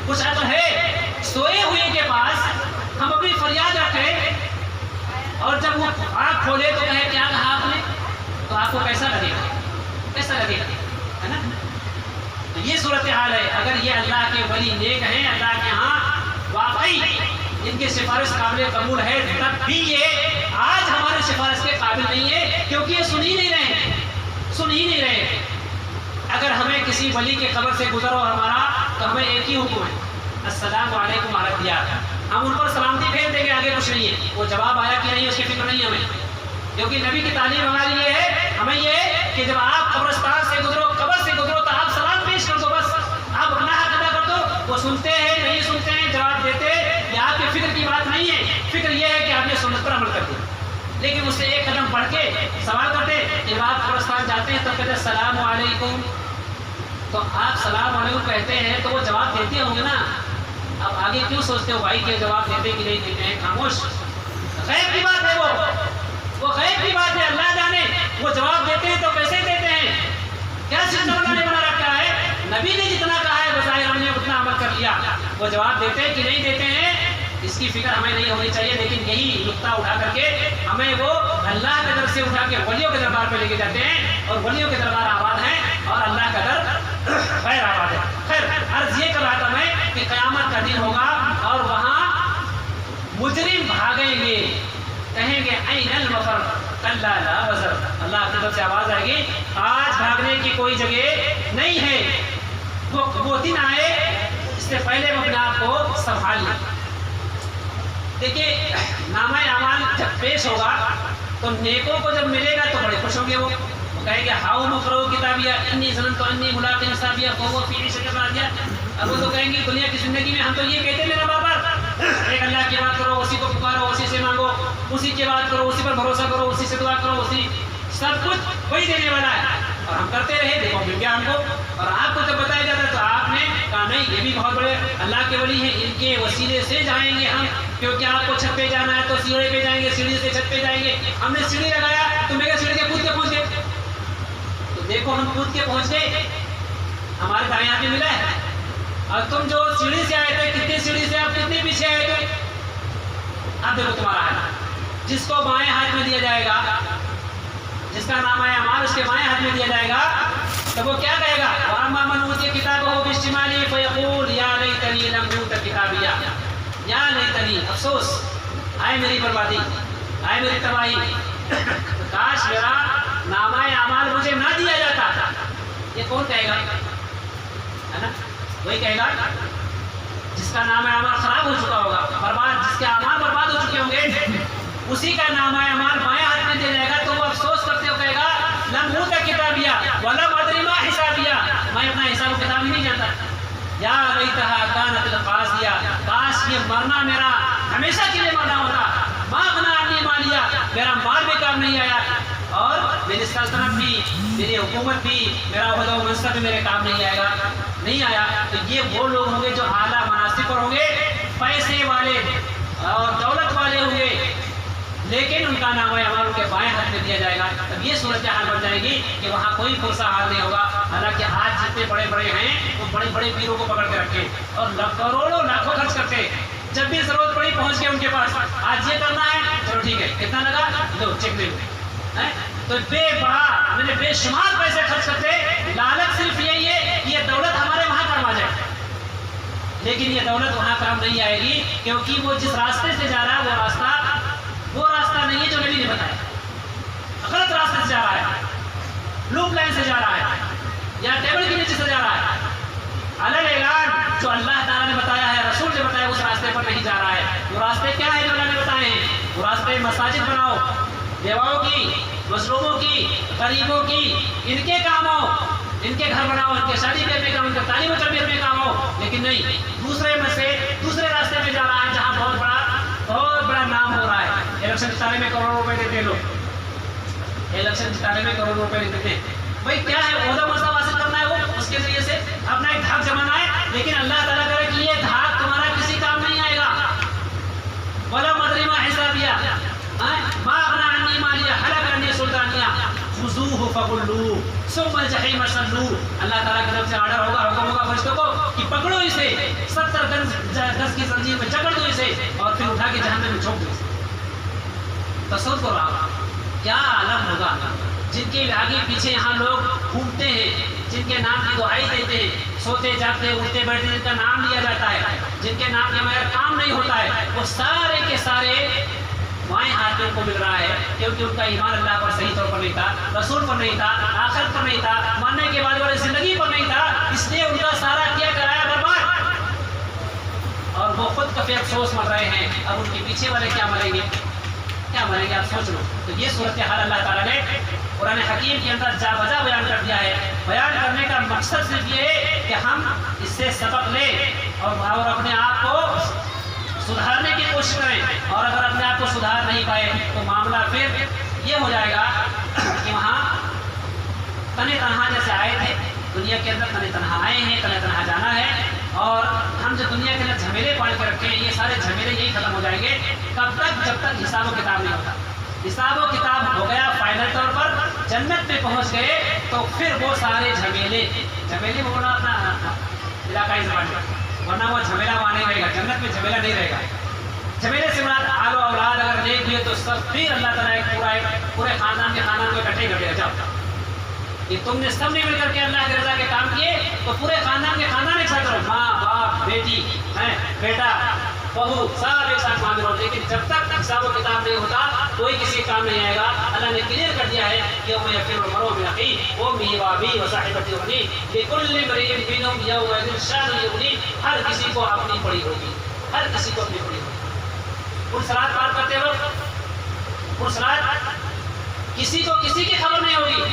[SPEAKER 1] کچھ عقل ہے، سوئے ہوئے کے پاس ہم اپنی فریاد رکھیں اور جب وہ آنکھ کھولے تو کہے کیا کہا آپ نے، تو آپ کو کیسا لگے گا، کیسا لگے گا، ہے نا؟ تو یہ صورتحال ہے۔ اگر یہ اللہ کے ولی نیک ہیں، اللہ کے ہاں واقعی ان کی سفارش قابل قبول ہے، تب بھی یہ آج ہمارے سفارش کے قابل نہیں ہے، کیونکہ یہ سن ہی نہیں رہے، سن ہی نہیں رہے۔ اگر ہمیں کسی ولی کے قبر سے گزرو ہمارا، تو ہمیں ایک ہی حکم ہے، السلام علیکم عربیہ، ہم ان پر سلامتی بھیج دیں گے، آگے کچھ نہیں ہے. وہ جواب آیا کہ نہیں اس کی فکر نہیں ہمیں، کیونکہ نبی کی تعلیم ہماری یہ ہے، ہمیں یہ ہے کہ جب آپ قبرستان سے گزرو، قبر سے گزرو تو آپ سلام پیش کر دو، بس آپ اپنا حق ادا کر دو. وہ سنتے ہیں نہیں سنتے ہیں جواب دیتے، یہ آپ کی فکر کی بات نہیں ہے. فکر یہ ہے کہ آپ نے سنت پر عمل کر دیا. لیکن اس سے ایک قدم بڑھ کے سوال کرتے، جب آپ قبرستان جاتے ہیں تو کہتے ہیں السلام علیکم، تو آپ سلام علیکم کہتے ہیں تو وہ جواب دیتے ہوں گے نا. اب آگے کیوں سوچتے ہو بھائی کہ جواب دیتے کہ نہیں دیتے ہیں؟ خاموش، غیب کی بات ہے، وہ غیب کی بات ہے، اللہ جانے. وہ جواب دیتے ہیں تو کیسے دیتے ہیں؟ کیا سسٹم اللہ نے بنا رکھا ہے؟ نبی نے جتنا کہا ہے بظاہر ہم نے اتنا عمل کر لیا. وہ جواب دیتے ہیں کہ نہیں دیتے ہیں، اس کی فکر ہمیں نہیں ہونی چاہیے. لیکن یہی نقطہ اٹھا کر کے ہمیں وہ اللہ کے در سے اٹھا کے ولیوں کے دربار پہ لے کے جاتے ہیں، اور ولیوں کے دربار آباد ہیں اور اللہ کا در غیر آباد ہے. خیر، عرض یہ کر رہا تھا میں کہ قیامت کا دن ہوگا اور وہاں مجرم بھاگیں گے، کہیں گے این المفر کلا لا وزر. اللہ کی طرف سے آواز آئے گی آج بھاگنے کی کوئی جگہ نہیں ہے. وہ دن آئے، اس سے پہلے وہ اپنے آپ کو سنبھال لیں. دیکھیے نامہ اعمال جب پیش ہوگا تو نیکوں کو جب ملے گا تو بڑے خوش ہوں گے. وہ کہیں گے ہاؤ مقرؤ کتابیہ انی ظننت انی ملاق حسابیہ فہو فی عیشۃ راضیہ. اب وہ تو کہیں گے دنیا کی زندگی میں ہم تو یہ کہتے میرا بابا ایک اللہ کی بات کرو، اسی کو پکارو، اسی سے مانگو، اسی کی بات کرو، اسی پر بھروسہ کرو، اسی سے دعا کرو، اسی سب کچھ وہی دینے والا ہے. اور ہم کرتے رہے، دیکھو مل گیا ہم کو. اور آپ کو جب بتایا جاتا ہے تو آپ نے کہا نہیں یہ بھی بہت بڑے اللہ کے ولی ہیں، ان کے وسیلے سے جائیں گے ہم، کیونکہ آپ کو چھت پہ جانا ہے تو سیڑھی پہ جائیں گے، سیڑھی سے چھت پہ جائیں گے. ہم نے سیڑھی لگایا تو میرے سیڑھی کے کود کے پہنچ گئے. تو دیکھو ہم کود کے پہنچ گئے، ہمارے دائیں ہاتھ میں ملا ہے. اور تم جو سیڑھی سے آئے تھے، کتنی سیڑھی سے آپ کتنے پیچھے آئے تھے؟ اب دیکھو تمہارا ہاتھ، جس کو بائیں ہاتھ میں دیا جائے گا، جس کا نام ہے اعمال اس کے بائیں ہاتھ میں دیا جائے گا، تو وہ کیا کہے گا؟ وَأَمَّا مَنْ أُوتِيَ كِتَابَهُ بِشِمَالِهِ فَيَقُولُ يَا لَيْتَنِي لَمْ أُوتَ كِتَابِيَهْ. یا لیتنی، افسوس، آئے میری بربادی، آئے میری تباہی، کاش میرا نامہ اعمال مجھے نہ دیا جاتا. یہ کون کہے گا؟ ہے نا، وہی کہے گا جس کا نامہ اعمال خراب ہو چکا ہوگا، برباد، جس کے اعمال برباد ہو چکے ہوں گے، اسی کا نامہ اعمال بائیں ہاتھ میں دیا جائے گا. تو وہ افسوس کرتے ہوئے کہے گا لم اوت کتابیہ ولم ادری ما حسابیہ، میں اپنا حساب و کتاب ہی نہیں جانتا. یا لیتہا کانت القاضیہ، کاش یہ مرنا میرا ہمیشہ کے لیے مرنا ہوتا. ما اغنی عنی مالیہ، میرا مال بھی کام نہیں آیا، اور میری سلطنت بھی، میری حکومت بھی، میرا عہدہ و منصب بھی میرے کام نہیں آئے گا، نہیں آیا. تو یہ وہ لوگ ہوں گے جو اعلیٰ مناصب پر ہوں گے، پیسے والے اور دولت والے ہوں گے، لیکن ان کا نامہ اعمال ان کے بائیں ہاتھ میں دیا جائے گا. تب یہ صورتحال بن جائے گی کہ وہاں کوئی فرصہ حال نہیں ہوگا. حالانکہ آج جتنے بڑے بڑے ہیں وہ بڑے بڑے پیروں کو پکڑ کے رکھے اور کروڑوں لاکھوں خرچ کرتے، جب بھی ضرورت پڑی پہنچ گئے ان کے پاس. آج یہ کرنا ہے، چلو ٹھیک ہے، کتنا لگا لو چیک لے لو. تو بے شمار پیسے خرچ کرتے. لالچ صرف یہی ہے کہ یہ دولت ہمارے وہاں کام آ جائے، لیکن یہ دولت وہاں کام نہیں آئے گی، کیونکہ وہ جس راستے سے جا رہا ہے وہ راستہ نہیں ہے جو نبی نے بتایا. غلط راستے سے جا رہا ہے، لوپ لائن سے جا رہا ہے، یا ٹیبل کے نیچے سے جا رہا ہے. علل اعلان جو اللہ تعالیٰ نے بتایا ہے، رسول نے بتایا، اس راستے پر نہیں جا رہا ہے. وہ راستے کیا ہے جو اللہ نے بتائے ہیں؟ وہ راستے مساجد بناؤ، بیواؤں کی، مظلوموں کی، غریبوں کی، ان کے کاموں، ان کے گھر بناؤ، ان کے شادی بیاہ میں کام، ان کے تعلیم و تربیت میں کام ہو. لیکن نہیں، دوسرے راستے میں جا رہا ہے جہاں بہت بڑا نام ہو رہا ہے. الیکشن جتانے میں کروڑوں روپے دیتے لوگ، الیکشن جتانے میں کروڑوں روپے دیتے ہیں. بھائی کیا ہے؟ عہدہ منصب حاصل کرنا ہے، وہ اس کے ذریعے سے اپنا ایک دھاک جمانا ہے. لیکن اللہ تعالیٰ کرے کہ یہ دھاک تمہارا کسی کام نہیں آئے گا. وَلَمْ أَدْرِ مَا حِسَابِيَهْ مَا أَغْنَىٰ عَنِّي مَالِيَهْ هَلَكَ عَنِّي سُلْطَانِيَهْ خُذُوهُ فَغُلُّوهُ ثُمَّ الْجَحِيمَ صَلُّوهُ. اللہ تعالیٰ کی طرف سے آرڈر ہوگا، حکم ہوگا فرشتوں کو کہ پکڑو اسے، 70 گز کی زنجیر میں جکڑ دو اسے، اور پھر اٹھا کے جہنم میں جھونک دو. تصور کرو آپ کیا عالم ہوگا. جن کے آگے پیچھے یہاں لوگ گھومتے ہیں، جن کے نام کی دعائی دیتے ہیں، سوتے جاگتے اٹھتے بیٹھتے جن کا نام لیا جاتا ہے، جن کے نام کے بغیر کام نہیں ہوتا ہے، وہ سارے کے سارے بائیں ہاتھ میں ان کو مل رہا ہے، کیونکہ ان کا ایمان اللہ پر صحیح طور پر نہیں تھا، رسول پر نہیں تھا، آخرت پر نہیں تھا، ماننے کے بعد والی زندگی پر نہیں تھا. اس لیے ان کا سارا کیا کرایا برباد. اور وہ خود کفیت افسوس مر رہے ہیں، اب ان کے پیچھے والے کیا مریں گے، کیا مریں گے، آپ سوچ لو۔ تو یہ صورتحال اللہ تعالیٰ نے قرآن حکیم کے اندر جا بجا بیان کر دیا ہے۔ بیان کرنے کا مقصد صرف یہ ہے کہ ہم اس سے سبق لیں اور اپنے آپ کو سدھارنے کی کوشش کریں، اور اگر اپنے آپ کو سدھار نہیں پائے تو معاملہ پھر یہ ہو جائے گا کہ وہاں تنے تنہا جیسے آئے تھے، دنیا کے اندر تنے تنہا آئے ہیں، تنے تنہا جانا ہے، اور ہم جو دنیا کے اندر جھمیلے پال کے رکھے ہیں یہ سارے جھمیلے یہی ختم ہو جائیں گے کب تک، جب تک حساب و کتاب نہیں ہوتا۔ حساب و کتاب ہو گیا فائنل طور پر، جنت میں پہنچ گئے تو پھر وہ سارے جھمیلے میں بولنا اپنا علاقائی زبان میں، ورنہ وہ جھمیلا وہاں نہیں رہے گا، جنت میں جھمیلا نہیں رہے گا۔ جھمیلے سے مراد آل و اولاد اگر نیک ہوئے تو سب پھر اللہ تعالیٰ ایک پورے خاندان کے خاندان کو اکٹھے کر دیا، جاؤ کہ تم نے سب نے مل کر کے اللہ کی رضا کے کام کیے تو پورے خاندان کے خاندان ایک ساتھ کرو، ماں باپ بیٹی بیٹا بہو سب ایک ساتھ شامل ہو۔ لیکن جب تک حساب و کتاب نہیں ہوتا کوئی کسی کام نہیں آئے گا۔ اللہ نے کلیئر کر دیا ہے کہ وہ یقین المرء من اخیہ وامہ وابیہ وصاحبتہ وبنیہ لکل امرئ منھم یومئذ شأن یغنیہ، ہر کسی کو اپنی پڑی ہوگی، ہر کسی کو اپنی پڑی ہوگی۔ پرسرات پار کرتے وقت پرسرات کسی کو کسی کی خبر نہیں ہوگی،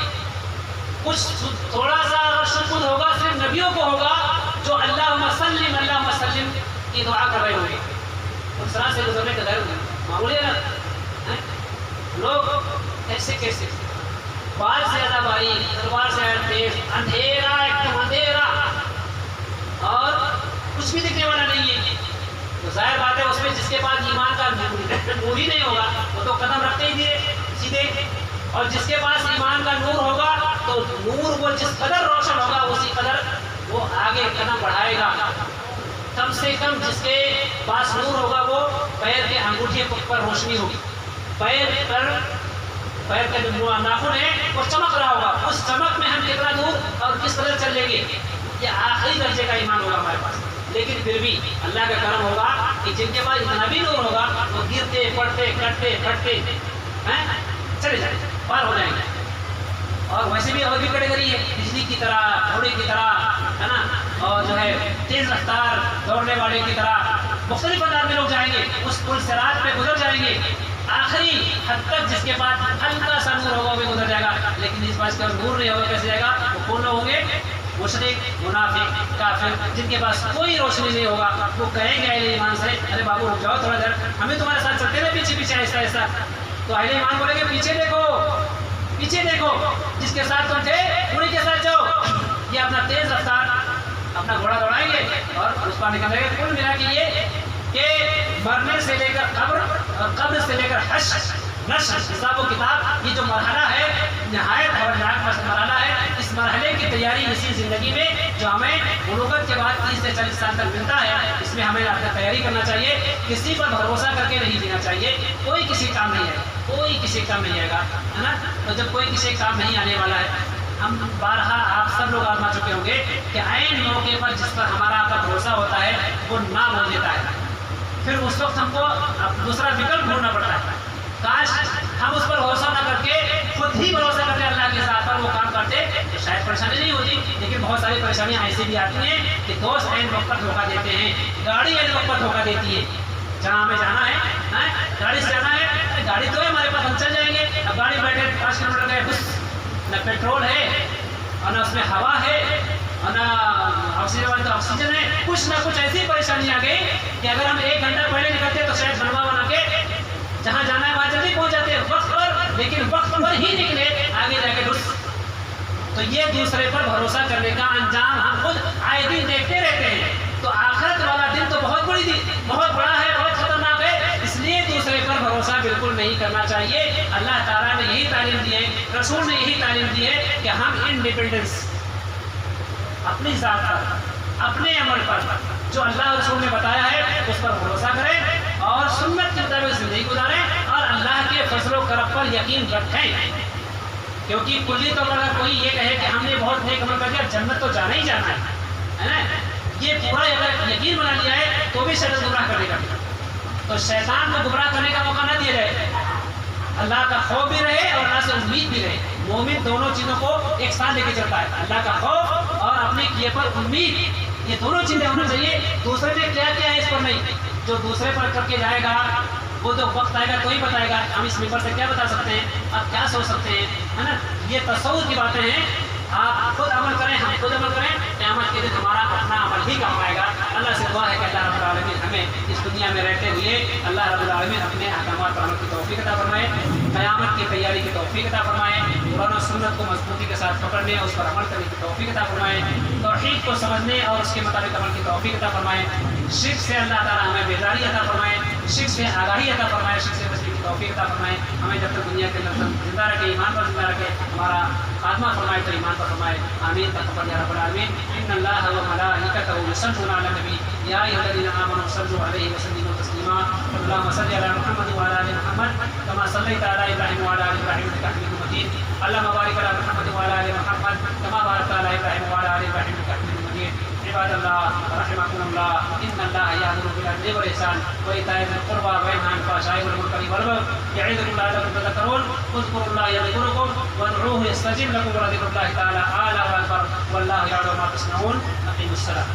[SPEAKER 1] کچھ تھوڑا سا اگر شکر ہوگا صرف نبیوں کو ہوگا جو اللہم سلم کی دعا کر رہے ہوں گے۔ اس طرح سے گزرنے کا غیر معمولی ہے نا، لوگ ایسے کیسے بال سے زیادہ باریک، تلوار سے زیادہ تیز، اندھیرا ایک دم اندھیرا اور کچھ بھی دکھنے والا نہیں ہے، تو ظاہر بات ہے اس میں جس کے پاس ایمان کا نور ہی نہیں ہوگا وہ تو قدم رکھتے ہی سیدھے، اور جس کے پاس ایمان کا نور ہوگا تو نور وہ جس قدر روشن ہوگا اسی قدر وہ آگے قدم بڑھائے گا۔ کم سے کم جس کے پاس نور ہوگا وہ پیر کے انگوٹھے پر روشنی ہوگی، پیر کا جو ناخن ہے وہ چمک رہا ہوگا، اس چمک میں ہم کتنا دور اور کس قدر چلیں گے، یہ آخری درجے کا ایمان ہوگا ہمارے پاس۔ لیکن پھر بھی اللہ کا کرم ہوگا کہ جن کے پاس اتنا بھی نور ہوگا وہ گرتے پڑتے کٹتے پھٹتے چلے جائیں پار ہو جائیں گے۔ اور ویسے بھی اور بھی کیٹیگری ہے، بجلی کی طرح، گھوڑے کی طرح، ہے نا، اور جو ہے تیز رفتار دوڑنے والے کی طرح مختلف انداز میں لوگ جائیں گے، اس پل صراط پہ گزر جائیں گے، آخری حد تک جس کے پاس ہلکا سا نور ہوگا وہ گزر جائے گا۔ لیکن جس پاس کا نور نہیں ہوگا کیسے جائے گا؟ وہ کون لوگ ہوں گے؟ مشرک، منافق، کافر، جن کے پاس کوئی روشنی نہیں ہوگا۔ وہ کہیں گے اہل ایمان سے ارے بابو رک جاؤ تھوڑا دیر، ہمیں تمہارے ساتھ چلتے رہے پیچھے پیچھے آہستہ آہستہ، تو اہل ایمان بولیں گے پیچھے دیکھو پیچھے دیکھو، جس کے ساتھ تم تھے انہیں کے ساتھ جاؤ۔ یہ اپنا تیز رفتار اپنا گھوڑا دوڑائیں گے اور اس پر نکل گے۔ کل ملا کے یہ کہ مرنے سے لے کر قبر اور قبر سے لے کر حشر نشر حساب و کتاب، یہ جو مرحلہ ہے نہایت خطرناک مرحلہ ہے۔ اس مرحلے کی تیاری اسی زندگی میں جو ہمیں بلوغت کے بعد 30 سے 40 سال تک ملتا ہے، اس میں ہمیں اپنا تیاری کرنا چاہیے، کسی پر بھروسہ کر کے نہیں جینا چاہیے۔ کوئی کسی کام نہیں ہے، کوئی کسی کام نہیں آئے گا، ہے نا۔ تو جب کوئی کسی کام نہیں آنے والا ہے، ہم بارہا آپ سب لوگ آزما چکے ہوں گے کہ عین موقع پر جس پر ہمارا آپ کا بھروسہ ہوتا ہے وہ نہ بول دیتا ہے، پھر اس وقت ہم کو دوسرا وکلپ ڈھونڈنا پڑتا ہے۔ کاش ہم اس پر بھروسہ نہ کر کے خود ہی بھروسہ کر کے اللہ کے ساتھ پر وہ کام کرتے تو شاید پریشانی نہیں ہوتی۔ لیکن بہت ساری پریشانیاں ایسی بھی آتی ہیں کہ دوست عین وقت پر دھوکہ دیتے ہیں، گاڑی عین وقت پر دھوکہ دیتی ہے۔ جہاں ہمیں جانا ہے، گاڑی سے جانا ہے، گاڑی تو ہے ہمارے پاس، ہم چل جائیں گے، اب گاڑی بیٹھے 5 کلومیٹر گئے، بس نہ پیٹرول ہے اور نہ اس میں ہوا ہے اور نہ آکسیجن ہے، کچھ نہ کچھ ایسی پریشانی آ گئی کہ اگر ہم 1 گھنٹہ پہلے نکلتے تو شاید بنوا بنا کے جہاں جانا ہے وہاں جلدی پہنچ جاتے وقت پر، لیکن وقت پر ہی نکلے آگے جا کے ڈس۔ تو یہ دوسرے پر بھروسہ کرنے کا انجام ہم خود آئے دن دیکھتے رہتے ہیں۔ تو آخرت والا دن تو بہت بڑا ہے، بہت خطرناک ہے، اس لیے دوسرے پر بھروسہ بالکل نہیں کرنا چاہیے۔ اللہ تعالیٰ نے یہی تعلیم دی ہے، رسول نے یہی تعلیم دی ہے کہ ہم انڈیپینڈنس اپنی ذات پر، اپنے عمل پر جو اللہ رسول نے بتایا ہے اس پر بھروسہ کریں اور سنت کے مطابق زندگی گزاریں اور اللہ کے فضل و کرم پر یقین رکھیں۔ کیونکہ کلی طور پر اگر کوئی یہ کہے کہ ہم نے بہت نیک عمل کر دیا جنت تو جانا ہی جانا ہے نا، یہ پورا اگر یقین بنا لیا ہے تو بھی شیطان گمراہ کرے گا۔ تو شیطان کو گمراہ کرنے کا موقع نہ دیا جائے، اللہ کا خوف بھی رہے اور اللہ سے امید بھی رہے۔ مومن دونوں چیزوں کو ایک ساتھ لے کے چلتا ہے، اللہ کا خوف اور اپنے کیے پر امید، یہ دونوں چیزیں ہونا چاہیے۔ دوسرے نے کیا کیا ہے اس پر نہیں، جو دوسرے پر کر کے جائے گا وہ تو وقت آئے گا تو ہی بتائے گا. ہم اس ممبر سے کیا بتا سکتے ہیں, آپ کیا سوچ سکتے ہیں, ہے نا. یہ تصور کی باتیں ہیں. آپ خود عمل کریں, ہم خود عمل کریں, قیامت کے دن ہمارا اپنا عمل ہی کام آئے گا. اللہ سے دعا ہے کہ اللہ رب العالمین ہمیں اس دنیا میں رہتے ہوئے اللہ رب العالمین اپنے احکامات پر عمل کی توفیق عطا فرمائے, قیامت کی تیاری کی توفیق عطا فرمائے, قرآن و سنت کو مضبوطی کے ساتھ پکڑنے اور اس پر عمل کرنے کی توفیق عطا فرمائے, توحید کو سمجھنے اور اس کے مطابق عمل کی توفیق عطا فرمائے, شرک سے اللہ تعالیٰ ہمیں بیداری عطا فرمائے, شرک سے آگاہی عطا فرمائے, شرک سے بچنے کی توفیق عطا فرمائے. ہمیں جب تک دنیا کے اندر زندہ رکھے, ایمان پر زندہ رکھے, ہمارا خاتمہ فرمائے تو ایمان پر فرمائے. آمین تقبل یا رب العالمین. ان اللہ و ملائکتہ یصلون علی النبی یا ایھا الذین آمنوا صلوا علیہ وسلموا تسلیما. اللهم صل علی محمد وعلی آل محمد كما صلیت علی ابراہیم وعلی آل ابراہیم انک حمید مجید. اللهم بارک علی محمد وعلی آل محمد كما بارکت علی ابراہیم وعلی آل ابراہیم انک حمید مجید. عباد اللہ رحمکم اللہ, ان اللہ یأمر بالعدل والإحسان وإیتاء ذی القربى وینہی عن الفحشاء والمنکر والبغی یعظکم لعلکم تذکرون. اذکروا اللہ یذکرکم وادعوہ یستجب لکم ولذکر اللہ تعالی اعلی واکبر واللہ یعلم ما تصنعون. اقیموا الصلاۃ.